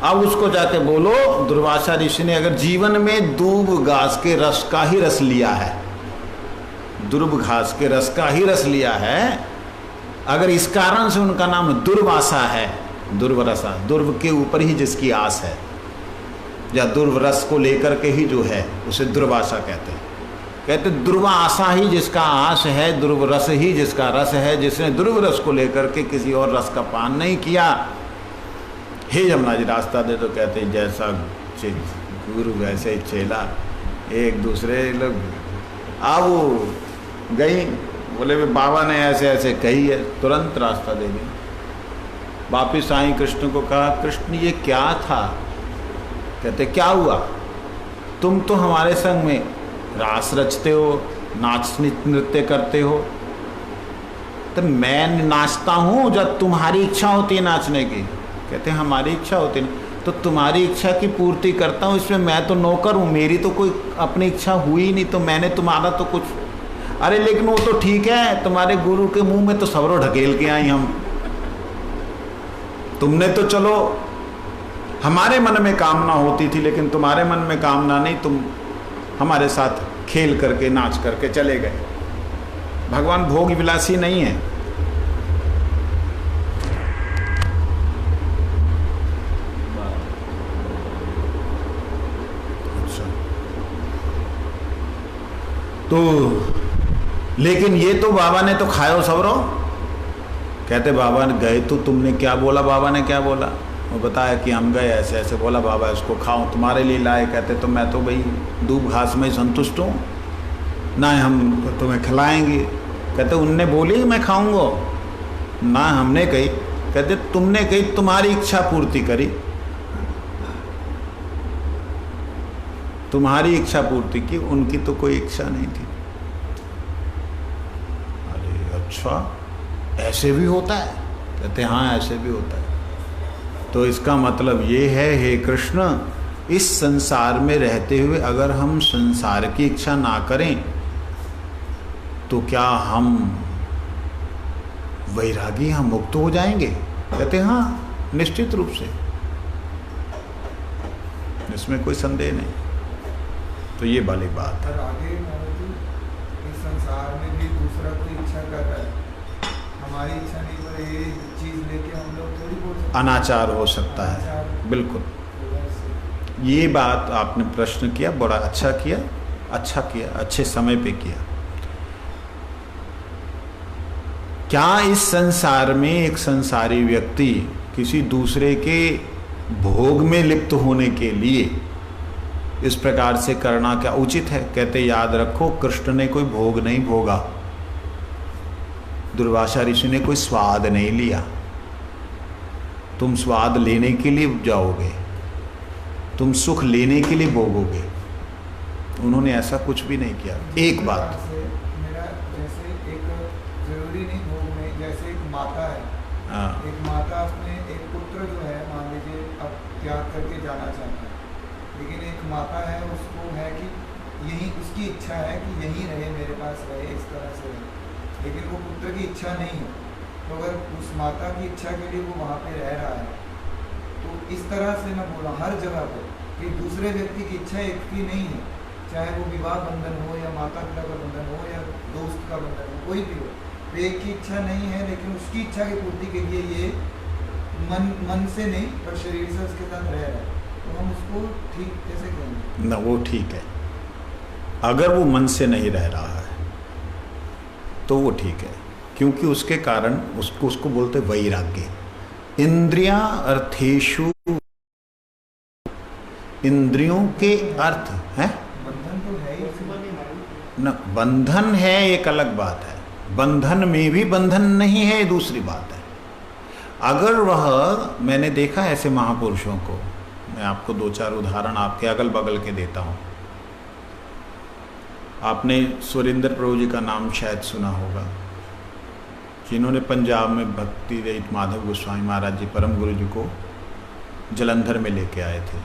Speaker 1: अब उसको जाके बोलो दुर्वासा ऋषि ने अगर जीवन में दूब घास के रस का ही रस लिया है, दुर्ब घास के रस का ही रस लिया है, अगर इस कारण से उनका नाम दुर्वासा है, दुर्वरसा, दुर्व के ऊपर ही जिसकी आस है, या दुर्व रस को लेकर के ही जो है उसे दुर्वासा कहते हैं। कहते दुर्वा आशा ही जिसका आस है, दुर्व रस ही जिसका रस है, जिसने दुर्व रस को लेकर के किसी और रस का पान नहीं किया। हे यमुना जी रास्ता दे। तो कहते जैसा गुरु वैसे ही चेला, एक दूसरे लोग। अब वो गई, बोले वे बाबा ने ऐसे ऐसे कही है, तुरंत रास्ता दे दी। वापिस आई, कृष्ण को कहा कृष्ण ये क्या था? कहते क्या हुआ? तुम तो हमारे संग में रास रचते हो, नाच नृत्य करते हो, तो मैं नाचता हूँ जब तुम्हारी इच्छा होती है नाचने की। कहते हमारी इच्छा होती है तो तुम्हारी इच्छा की पूर्ति करता हूँ, इसमें मैं तो नौकर हूँ, मेरी तो कोई अपनी इच्छा हुई नहीं, तो मैंने तुम्हारा तो कुछ। अरे लेकिन वो तो ठीक है, तुम्हारे गुरु के मुंह में तो सबरो ढकेल के आई हम, तुमने तो चलो हमारे मन में कामना होती थी, लेकिन तुम्हारे मन में कामना नहीं, तुम हमारे साथ खेल करके नाच करके चले गए। भगवान भोग विलासी नहीं है। अच्छा तो लेकिन ये तो बाबा ने तो खायो सबरो। कहते बाबा ने गए तो तुमने क्या बोला? बाबा ने क्या बोला? वो बताया कि हम गए ऐसे ऐसे, बोला बाबा इसको खाओ, तुम्हारे लिए लाए। कहते तो मैं तो भाई दूब घास में संतुष्ट हूँ, ना हम तुम्हें खिलाएंगे। कहते उनने बोली मैं खाऊंगा, ना हमने कही। कहते तुमने कही, तुम्हारी इच्छा पूर्ति करी, तुम्हारी इच्छा पूर्ति की, उनकी तो कोई इच्छा नहीं थी। अरे अच्छा ऐसे भी होता है? कहते हाँ ऐसे भी होता है। तो इसका मतलब ये है हे कृष्ण, इस संसार में रहते हुए अगर हम संसार की इच्छा ना करें तो क्या हम वैरागी, हम मुक्त हो जाएंगे? कहते हाँ निश्चित रूप से, इसमें कोई संदेह नहीं। तो ये वाली बात है।
Speaker 2: आगे इस संसार में भी दूसरा कोई इच्छा कर रहा है, हमारी इच्छा नहीं पर ये चीज लेके हम लोग थोड़ी बोल सकते,
Speaker 1: अनाचार हो सकता है। बिल्कुल ये बात आपने प्रश्न किया, बड़ा अच्छा किया, अच्छा किया, अच्छे समय पे किया। क्या इस संसार में एक संसारी व्यक्ति किसी दूसरे के भोग में लिप्त होने के लिए इस प्रकार से करना क्या उचित है? कहते याद रखो कृष्ण ने कोई भोग नहीं भोगा, दुर्वासा ऋषि ने कोई स्वाद नहीं लिया। तुम स्वाद लेने के लिए जाओगे, तुम सुख लेने के लिए भोगोगे। उन्होंने ऐसा कुछ भी नहीं किया। एक बात
Speaker 2: मेरा जैसे एक जरूरी नहीं भोग में, जैसे एक माता है,
Speaker 1: हाँ
Speaker 2: एक माता अपने एक पुत्र जो है मान लीजिए अब त्याग करके जाना चाहता है, लेकिन एक माता है उसको है कि यही उसकी इच्छा है कि यहीं रहे, मेरे पास रहे, इस तरह से रहे, लेकिन वो पुत्र की इच्छा नहीं है। तो अगर उस माता की इच्छा के लिए वो वहाँ पे रह रहा है, तो इस तरह से मैं बोला हर जगह पर कि दूसरे व्यक्ति की इच्छा एक की नहीं है, चाहे वो विवाह बंधन हो या माता पिता का बंधन हो या दोस्त सुख का बंधन हो, कोई भी हो, विवेक की इच्छा नहीं है, लेकिन उसकी इच्छा की पूर्ति के लिए ये मन से नहीं पर शरीर से उसके साथ रह रहा है, तो हम उसको ठीक कैसे कहेंगे?
Speaker 1: ना वो ठीक है। अगर वो मन से नहीं रह रहा है तो वो ठीक है, क्योंकि उसके कारण उसको बोलते वैराग्य। इंद्रियां अर्थेषु, इंद्रियों के अर्थ है,
Speaker 2: बंधन तो है ही
Speaker 1: न बंधन है, एक अलग बात है। बंधन में भी बंधन नहीं है, ये दूसरी बात है। अगर वह, मैंने देखा ऐसे महापुरुषों को, मैं आपको 2-4 उदाहरण आपके अगल बगल के देता हूँ। आपने सुरेंद्र प्रभु जी का नाम शायद सुना होगा, जिन्होंने पंजाब में भक्ति रहित माधव गोस्वामी महाराज जी परम गुरु जी को जलंधर में लेके आए थे।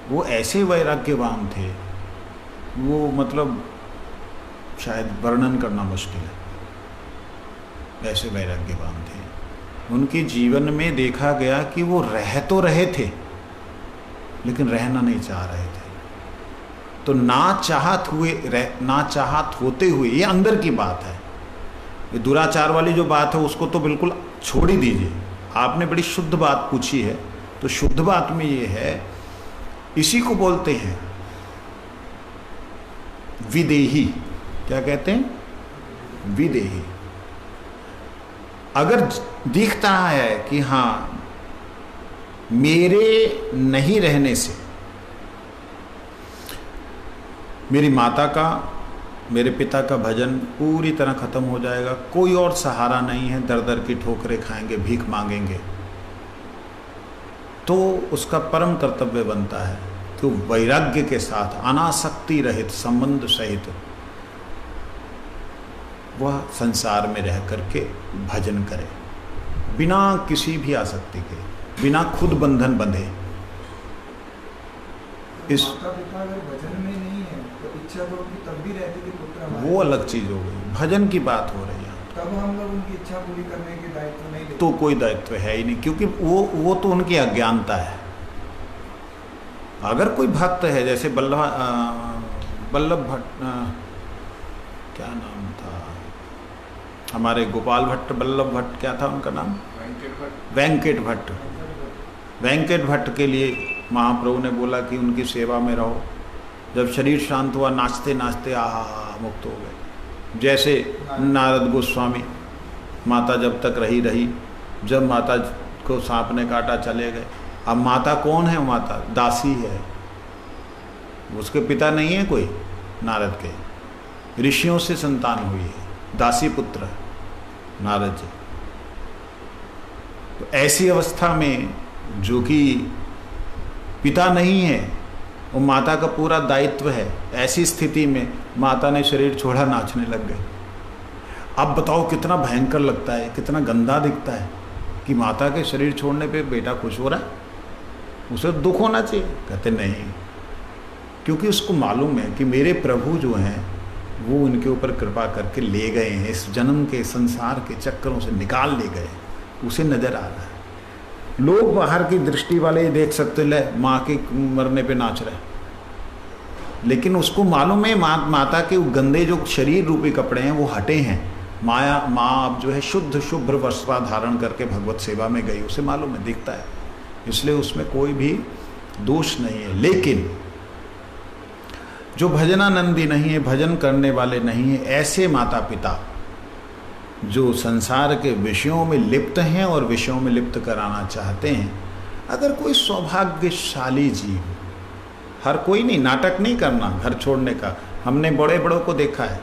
Speaker 1: वो ऐसे वैराग्यवान थे, वो मतलब शायद वर्णन करना मुश्किल है, ऐसे वैराग्यवान थे। उनके जीवन में देखा गया कि वो रह तो रहे थे लेकिन रहना नहीं चाह रहे थे। तो ना चाहत होते हुए, ये अंदर की बात है। ये दुराचार वाली जो बात है उसको तो बिल्कुल छोड़ ही दीजिए। आपने बड़ी शुद्ध बात पूछी है, तो शुद्ध बात में ये है, इसी को बोलते हैं विदेही। क्या कहते हैं? विदेही। अगर दिखता है कि हाँ मेरे नहीं रहने से मेरी माता का, मेरे पिता का भजन पूरी तरह खत्म हो जाएगा, कोई और सहारा नहीं है, दर दर की ठोकरें खाएंगे, भीख मांगेंगे, तो उसका परम कर्तव्य बनता है कि वैराग्य के साथ, अनासक्ति रहित, संबंध सहित वह संसार में रह करके भजन करे, बिना किसी भी आसक्ति के, बिना खुद बंधन बंधे। इस
Speaker 2: माता पिता अगर भजन में नहीं है तो इच्छा तो उनकी तब भी रहती थी पुत्र हमारे,
Speaker 1: वो अलग चीज हो गई, भजन की बात हो रही है।
Speaker 2: तब हम लोग उनकी इच्छा पूरी करने के दायित्व नहीं लेते।
Speaker 1: तो कोई दायित्व है ही नहीं, क्योंकि वो तो उनकी अज्ञानता है। अगर कोई भक्त है, जैसे बल्लभ भट्ट, क्या नाम था हमारे गोपाल भट्ट, बल्लभ भट्ट, क्या था उनका नाम? वेंकट भट्ट। वेंकट भट्ट के लिए महाप्रभु ने बोला कि उनकी सेवा में रहो। जब शरीर शांत हुआ, नाचते नाचते आहा मुक्त हो गए। जैसे नारद गोस्वामी, माता जब तक रही, जब माता को सांप ने काटा चले गए। अब माता कौन है? माता दासी है, उसके पिता नहीं है कोई। नारद के ऋषियों से संतान हुई है, दासी पुत्र नारद जी। तो ऐसी अवस्था में जो कि पिता नहीं है, वो माता का पूरा दायित्व है, ऐसी स्थिति में माता ने शरीर छोड़ा, नाचने लग गए। अब बताओ कितना भयंकर लगता है, कितना गंदा दिखता है कि माता के शरीर छोड़ने पे बेटा खुश हो रहा है, उसे दुख होना चाहिए। कहते नहीं, क्योंकि उसको मालूम है कि मेरे प्रभु जो हैं वो इनके ऊपर कृपा करके ले गए हैं, इस जन्म के संसार के चक्करों से निकाल ले गए, उसे नजर आ रहा है। लोग बाहर की दृष्टि वाले ही देख सकते, ले माँ के मरने पे नाच रहे, लेकिन उसको मालूम है माता के गंदे जो शरीर रूपी कपड़े हैं वो हटे हैं। माँ अब जो है शुद्ध शुभ्र वस्त्र धारण करके भगवत सेवा में गई, उसे मालूम है, दिखता है, इसलिए उसमें कोई भी दोष नहीं है। लेकिन जो भजनानंदी नहीं है, भजन करने वाले नहीं है, ऐसे माता पिता जो संसार के विषयों में लिप्त हैं और विषयों में लिप्त कराना चाहते हैं, अगर कोई सौभाग्यशाली जीव, हर कोई नहीं, नाटक नहीं करना घर छोड़ने का। हमने बड़े बड़ों को देखा है,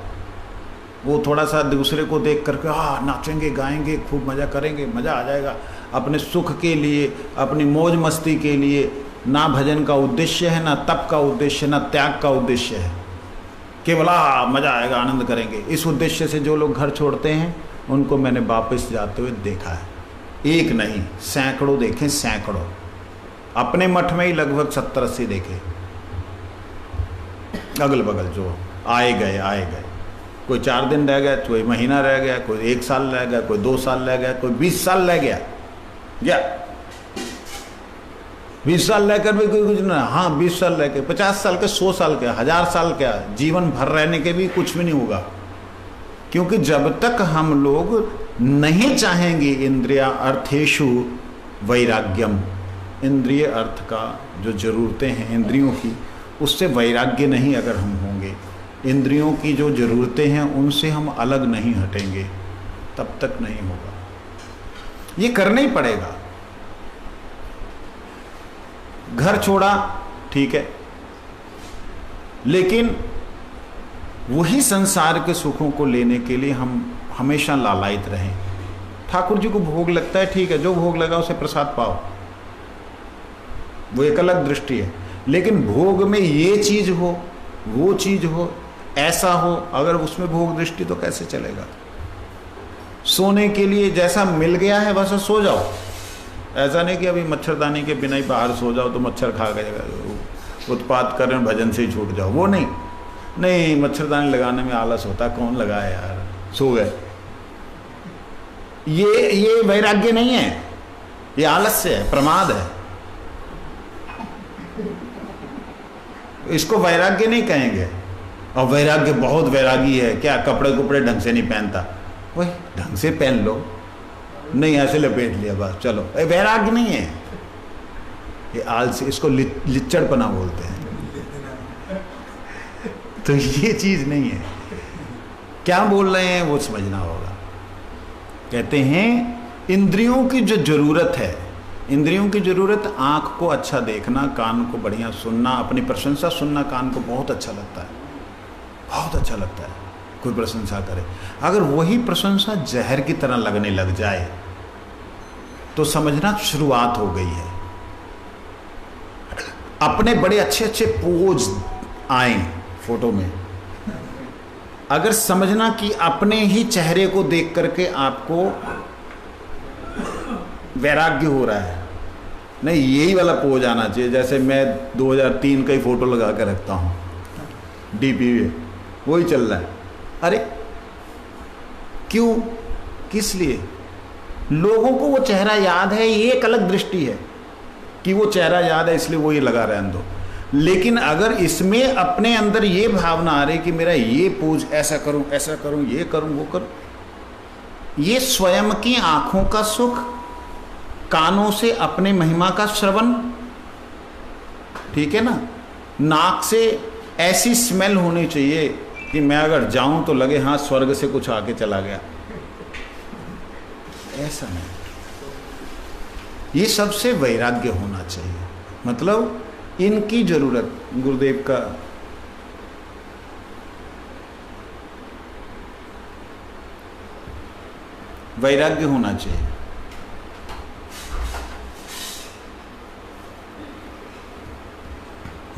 Speaker 1: वो थोड़ा सा दूसरे को देख करके नाचेंगे, गाएंगे, खूब मज़ा करेंगे, मज़ा आ जाएगा। अपने सुख के लिए, अपनी मौज मस्ती के लिए, ना भजन का उद्देश्य है, ना तप का उद्देश्य, ना त्याग का उद्देश्य है, केवल मज़ा आएगा, आनंद करेंगे। इस उद्देश्य से जो लोग घर छोड़ते हैं उनको मैंने वापस जाते हुए देखा है, एक नहीं सैकड़ों देखे, सैकड़ों। अपने मठ में ही लगभग 70-80 देखे, अगल बगल जो आए गए। कोई 4 दिन रह गया, कोई महीना रह गया, कोई 1 साल रह गया, कोई 2 साल रह गया, कोई 20 साल रह गया। 20 साल रहकर भी कोई कुछ ना, हाँ 20 साल रह के, 50 साल के, 100 साल के, 1000 साल क्या, जीवन भर रहने के भी कुछ भी नहीं होगा। क्योंकि जब तक हम लोग नहीं चाहेंगे इंद्रिया अर्थेषु वैराग्यम, इंद्रिय अर्थ का जो जरूरतें हैं इंद्रियों की, उससे वैराग्य नहीं अगर हम होंगे, इंद्रियों की जो जरूरतें हैं उनसे हम अलग नहीं हटेंगे, तब तक नहीं होगा। ये करना ही पड़ेगा। घर छोड़ा ठीक है, लेकिन वही संसार के सुखों को लेने के लिए हम हमेशा लालायित रहें। ठाकुर जी को भोग लगता है ठीक है, जो भोग लगा उसे प्रसाद पाओ, वो एक अलग दृष्टि है। लेकिन भोग में ये चीज हो, वो चीज हो, ऐसा हो, अगर उसमें भोग दृष्टि तो कैसे चलेगा। सोने के लिए जैसा मिल गया है वैसा सो जाओ, ऐसा नहीं कि अभी मच्छरदानी के बिना ही बाहर सो जाओ तो मच्छर खा गएगा, उत्पात करें भजन से ही छूट जाओ, वो नहीं। नहीं, मच्छरदानी लगाने में आलस होता, कौन लगाए यार, सो गए। ये वैराग्य नहीं है, ये आलस्य है, प्रमाद है। इसको वैराग्य नहीं कहेंगे। और वैराग्य, बहुत वैरागी है क्या, कपड़े कुपड़े ढंग से नहीं पहनता, वही ढंग से पहन लो, नहीं ऐसे लपेट लिया बस चलो, वैराग्य नहीं है, ये आलसी, इसको लिच्चड़पना बोलते हैं। तो ये चीज नहीं है। क्या बोल रहे हैं वो समझना होगा। कहते हैं इंद्रियों की जो जरूरत है, इंद्रियों की जरूरत, आंख को अच्छा देखना, कान को बढ़िया सुनना, अपनी प्रशंसा सुनना कान को बहुत अच्छा लगता है, बहुत अच्छा लगता है कोई प्रशंसा करे। अगर वही प्रशंसा जहर की तरह लगने लग जाए तो समझना शुरुआत हो गई है। अपने बड़े अच्छे अच्छे पोज आए फोटो में, अगर समझना कि अपने ही चेहरे को देख करके आपको वैराग्य हो रहा है, नहीं यही वाला पोज आना चाहिए। जैसे मैं 2003 का ही फोटो लगा के रखता हूँ डीपी में, वही चल रहा है। अरे क्यों, किस लिए? लोगों को वो चेहरा याद है, ये एक अलग दृष्टि है कि वो चेहरा याद है इसलिए वो ये लगा रहने दो। लेकिन अगर इसमें अपने अंदर ये भावना आ रही कि मेरा ये पोज ऐसा करूं, ऐसा करूं, ये करूं, वो करूं, ये स्वयं की आंखों का सुख, कानों से अपने महिमा का श्रवण, ठीक है ना, नाक से ऐसी स्मेल होनी चाहिए कि मैं अगर जाऊं तो लगे हाँ स्वर्ग से कुछ आके चला गया, ऐसा नहीं। ये सबसे वैराग्य होना चाहिए। मतलब इनकी जरूरत, गुरुदेव का वैराग्य होना चाहिए।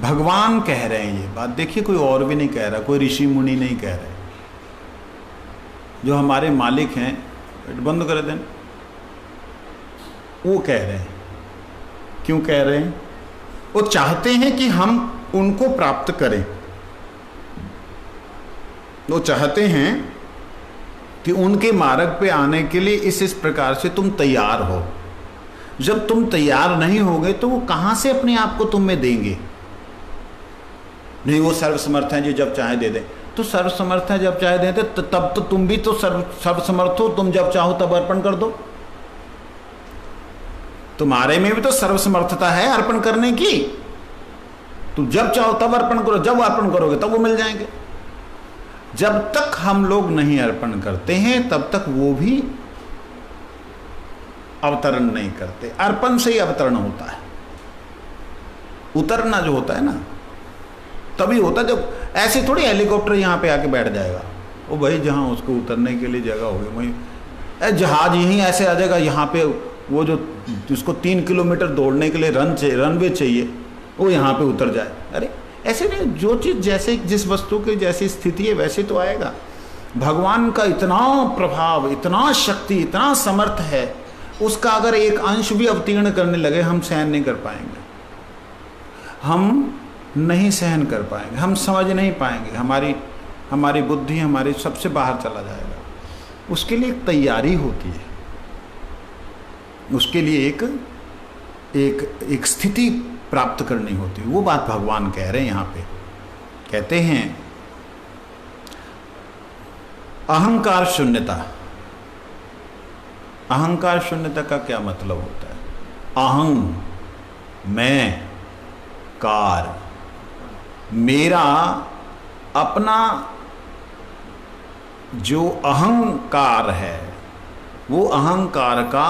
Speaker 1: भगवान कह रहे हैं ये बात, देखिए कोई और भी नहीं कह रहा, कोई ऋषि मुनि नहीं कह रहे, जो हमारे मालिक हैं, बंद कर दें, वो कह रहे हैं। क्यों कह रहे हैं? वो चाहते हैं कि हम उनको प्राप्त करें। वो चाहते हैं कि उनके मार्ग पे आने के लिए इस प्रकार से तुम तैयार हो। जब तुम तैयार नहीं होगे तो वो कहां से अपने आप को तुम में देंगे? नहीं, वो सर्वसमर्थ हैं जी, जब चाहे दे दें। तो सर्वसमर्थ है जब चाहे दे, तो तब तो तुम भी तो सर्वसमर्थ हो, तुम जब चाहो तब अर्पण कर दो। तुम्हारे में भी तो सर्वसमर्थता है अर्पण करने की। तुम जब चाहो तब अर्पण करो, जब अर्पण करोगे तब वो मिल जाएंगे। जब तक हम लोग नहीं अर्पण करते हैं तब तक वो भी अवतरण नहीं करते। अर्पण से ही अवतरण होता है। उतरना जो होता है ना तभी होता है। जब ऐसे थोड़ी हेलीकॉप्टर यहां पे आके बैठ जाएगा, वो भाई जहां उसको उतरने के लिए जगह होगी वहीं जहाज यहीं ऐसे आ जाएगा। यहाँ पे वो जो जिसको 3 किलोमीटर दौड़ने के लिए रनवे चाहिए वो यहाँ पे उतर जाए। अरे ऐसे नहीं, जो चीज़ जैसे जिस वस्तु की जैसी स्थिति है वैसे तो आएगा। भगवान का इतना प्रभाव, इतना शक्ति, इतना समर्थ है, उसका अगर एक अंश भी अवतीर्ण करने लगे हम सहन नहीं कर पाएंगे। हम नहीं सहन कर पाएंगे, हम समझ नहीं पाएंगे, हमारी बुद्धि हमारी सबसे बाहर चला जाएगा। उसके लिए एक तैयारी होती है, उसके लिए एक एक स्थिति प्राप्त करनी होती है। वो बात भगवान कह रहे हैं यहाँ पे। कहते हैं अहंकार शून्यता। अहंकार शून्यता का क्या मतलब होता है? अहं, मैं, कार, मेरा अपना जो अहंकार है, वो अहंकार का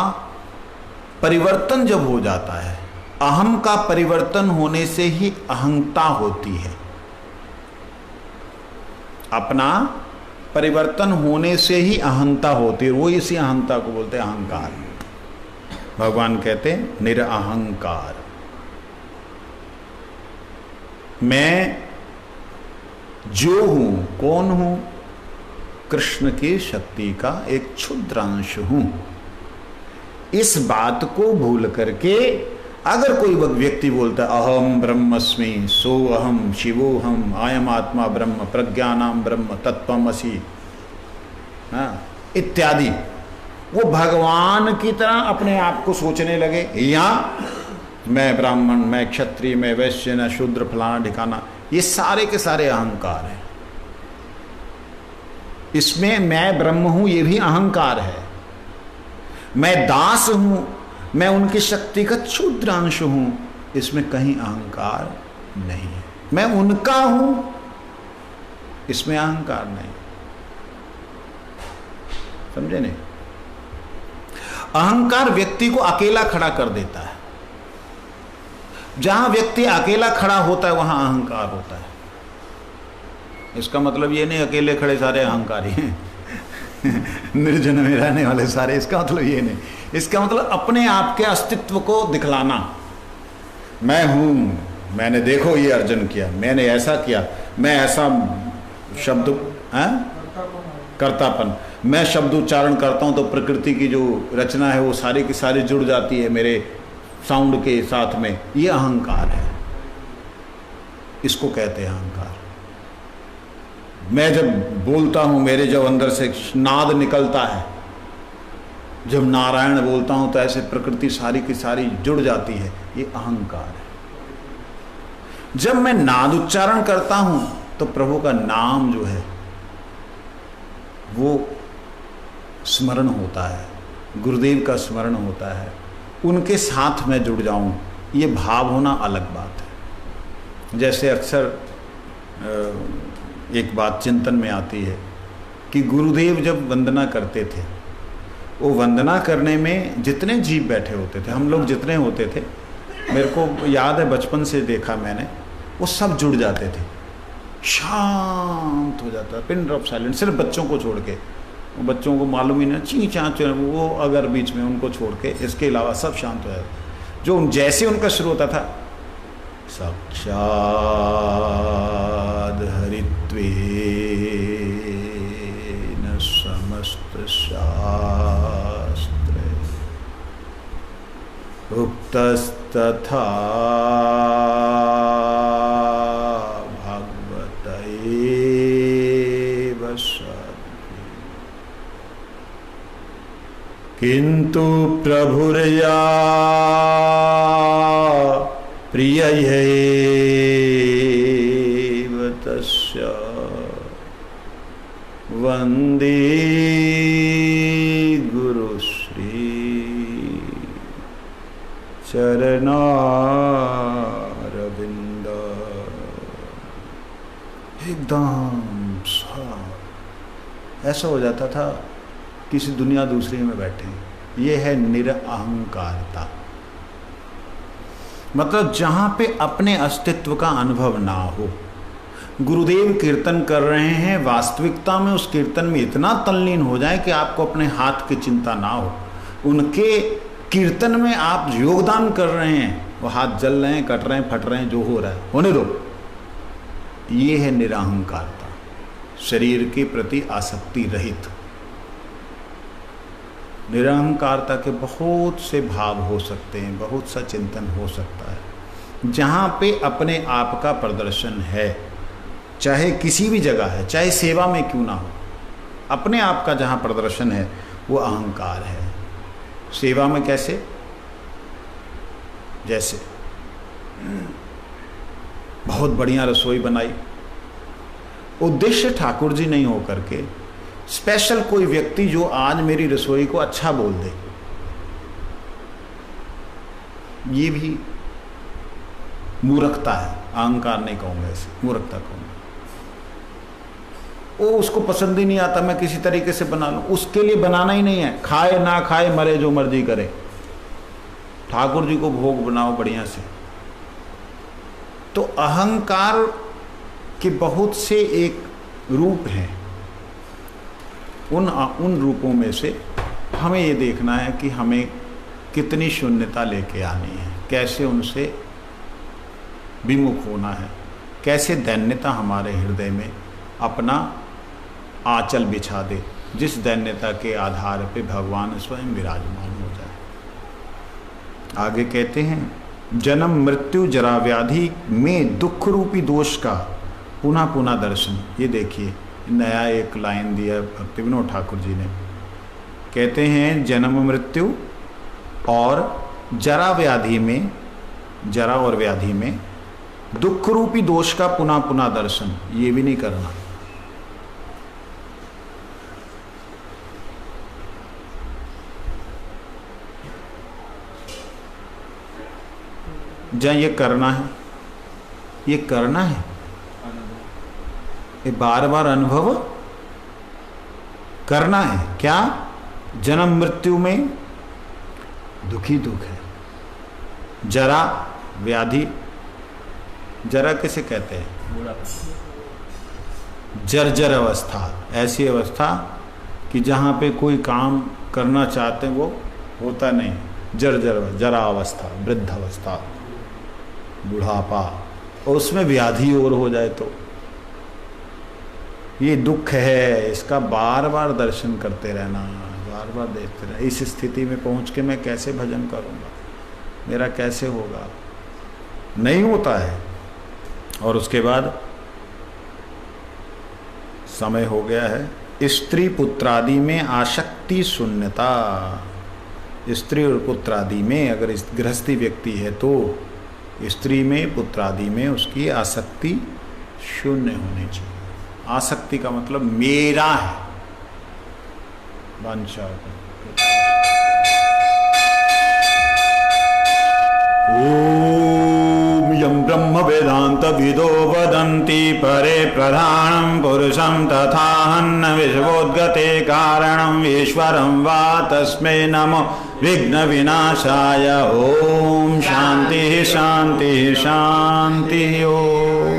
Speaker 1: परिवर्तन जब हो जाता है, अहम का परिवर्तन होने से ही अहंता होती है। अपना परिवर्तन होने से ही अहंता होती है, वो इसी अहंता को बोलते हैं अहंकार। भगवान कहते हैं निरअहंकार। मैं जो हूं, कौन हूं? कृष्ण की शक्ति का एक क्षुद्रांश हूं। इस बात को भूल करके अगर कोई व्यक्ति बोलता है अहम ब्रह्मस्मि, सो अहम शिवोहम, आयम आत्मा ब्रह्म, प्रज्ञानाम ब्रह्म, तत्त्वमसि इत्यादि, वो भगवान की तरह अपने आप को सोचने लगे, या मैं ब्राह्मण, मैं क्षत्रिय, मैं वैश्य, न शूद्र, फलाना ठिकाना, ये सारे के सारे अहंकार हैं। इसमें मैं ब्रह्म हूं, ये भी अहंकार है। मैं दास हूं, मैं उनकी शक्ति का क्षुद्रांश हूं, इसमें कहीं अहंकार नहीं है। मैं उनका हूं, इसमें अहंकार नहीं। समझे नहीं? अहंकार व्यक्ति को अकेला खड़ा कर देता है। जहां व्यक्ति अकेला खड़ा होता है वहां अहंकार होता है। इसका मतलब ये नहीं अकेले खड़े सारे अहंकारी हैं निर्जन में रहने वाले सारे, इसका मतलब ये नहीं। इसका मतलब अपने आप के अस्तित्व को दिखलाना। मैं हूं, मैंने देखो ये अर्जन किया, मैंने ऐसा किया, मैं ऐसा शब्द कर्तापन, मैं शब्द उच्चारण करता हूं तो प्रकृति की जो रचना है वो सारी की सारी जुड़ जाती है मेरे साउंड के साथ में। ये अहंकार है, इसको कहते हैं अहंकार। मैं जब बोलता हूं, मेरे जब अंदर से नाद निकलता है, जब नारायण बोलता हूं तो ऐसे प्रकृति सारी की सारी जुड़ जाती है, ये अहंकार है। जब मैं नाद उच्चारण करता हूं तो प्रभु का नाम जो है वो स्मरण होता है, गुरुदेव का स्मरण होता है, उनके साथ में जुड़ जाऊं, ये भाव होना अलग बात है। जैसे अक्सर एक बात चिंतन में आती है कि गुरुदेव जब वंदना करते थे, वो वंदना करने में जितने जीव बैठे होते थे, हम लोग जितने होते थे, मेरे को याद है बचपन से देखा मैंने, वो सब जुड़ जाते थे, शांत हो जाता, पिन ड्रॉप साइलेंट, सिर्फ बच्चों को छोड़ के। बच्चों को मालूम ही नहीं, ची चाँच वो अगर बीच में उनको छोड़ के, इसके अलावा सब शांत हो जाता। जो जैसे उनका शुरू होता था, साक्षाद हरित्वेन समस्त शास्त्रे उक्तस्तथा भगवतैव सद्भिः किन्तु प्रभुर्या प्रियैव तस्य वन्दे गुरुश्री चरणारविन्द। एकदम ऐसा हो जाता था किसी दुनिया दूसरी में बैठे। ये है निरअहंकारता। मतलब जहां पे अपने अस्तित्व का अनुभव ना हो। गुरुदेव कीर्तन कर रहे हैं, वास्तविकता में उस कीर्तन में इतना तल्लीन हो जाए कि आपको अपने हाथ की चिंता ना हो। उनके कीर्तन में आप योगदान कर रहे हैं, वो हाथ जल रहे हैं, कट रहे हैं, फट रहे हैं, जो हो रहा है होने दो। ये है निरअहंकारता, शरीर के प्रति आसक्ति रहित। निरअहंकारता के बहुत से भाव हो सकते हैं, बहुत सा चिंतन हो सकता है। जहाँ पे अपने आप का प्रदर्शन है, चाहे किसी भी जगह है, चाहे सेवा में क्यों ना हो, अपने आप का जहाँ प्रदर्शन है वो अहंकार है। सेवा में कैसे? जैसे बहुत बढ़िया रसोई बनाई, उद्देश्य ठाकुर जी नहीं हो करके स्पेशल कोई व्यक्ति जो आज मेरी रसोई को अच्छा बोल दे, ये भी मूर्खता है। अहंकार नहीं कहूंगा इसे, मूर्खता कहूंगा। वो उसको पसंद ही नहीं आता मैं किसी तरीके से बना लूं, उसके लिए बनाना ही नहीं है। खाए ना खाए, मरे जो मर्जी करे, ठाकुर जी को भोग बनाओ बढ़िया से। तो अहंकार के बहुत से एक रूप हैं, उन रूपों में से हमें ये देखना है कि हमें कितनी शून्यता लेके आनी है, कैसे उनसे विमुख होना है, कैसे दैन्यता हमारे हृदय में अपना आंचल बिछा दे, जिस दैन्यता के आधार पे भगवान स्वयं विराजमान हो जाए। आगे कहते हैं, जन्म मृत्यु जरा व्याधि में दुख रूपी दोष का पुनः पुनः दर्शन। ये देखिए नया एक लाइन दिया भक्ति विनोद ठाकुर जी ने। कहते हैं जन्म मृत्यु और जरा व्याधि में, जरा और व्याधि में दुख रूपी दोष का पुनः पुनः दर्शन, ये भी नहीं करना। जहाँ ये करना है, ये करना है, ये बार बार अनुभव करना है। क्या? जन्म मृत्यु में दुखी दुख है, जरा व्याधि, जरा किसे कहते हैं? जर्जर अवस्था, ऐसी अवस्था कि जहाँ पे कोई काम करना चाहते हैं वो होता नहीं, जर्जर, जरा अवस्था, वृद्ध अवस्था, बुढ़ापा, और उसमें व्याधि और हो जाए तो ये दुख है। इसका बार बार दर्शन करते रहना, बार बार देखते रहना। इस स्थिति में पहुँच के मैं कैसे भजन करूँगा, मेरा कैसे होगा? नहीं होता है। और उसके बाद समय हो गया है। स्त्री पुत्रादि में आसक्ति शून्यता। स्त्री और पुत्रादि में अगर इस गृहस्थी व्यक्ति है तो स्त्री में पुत्रादि में उसकी आसक्ति शून्य होनी चाहिए। आसक्ति का मतलब मेरा है, वांछा। ओम यं ब्रह्म वेदांत विदो वदन्ति परे प्रधानं पुरुषं तथाहन्न विश्वोद्गते कारणं ईश्वरं वा तस्मै नमो विघ्न विनाशाय। ओम शांति शांति शांति। ओम।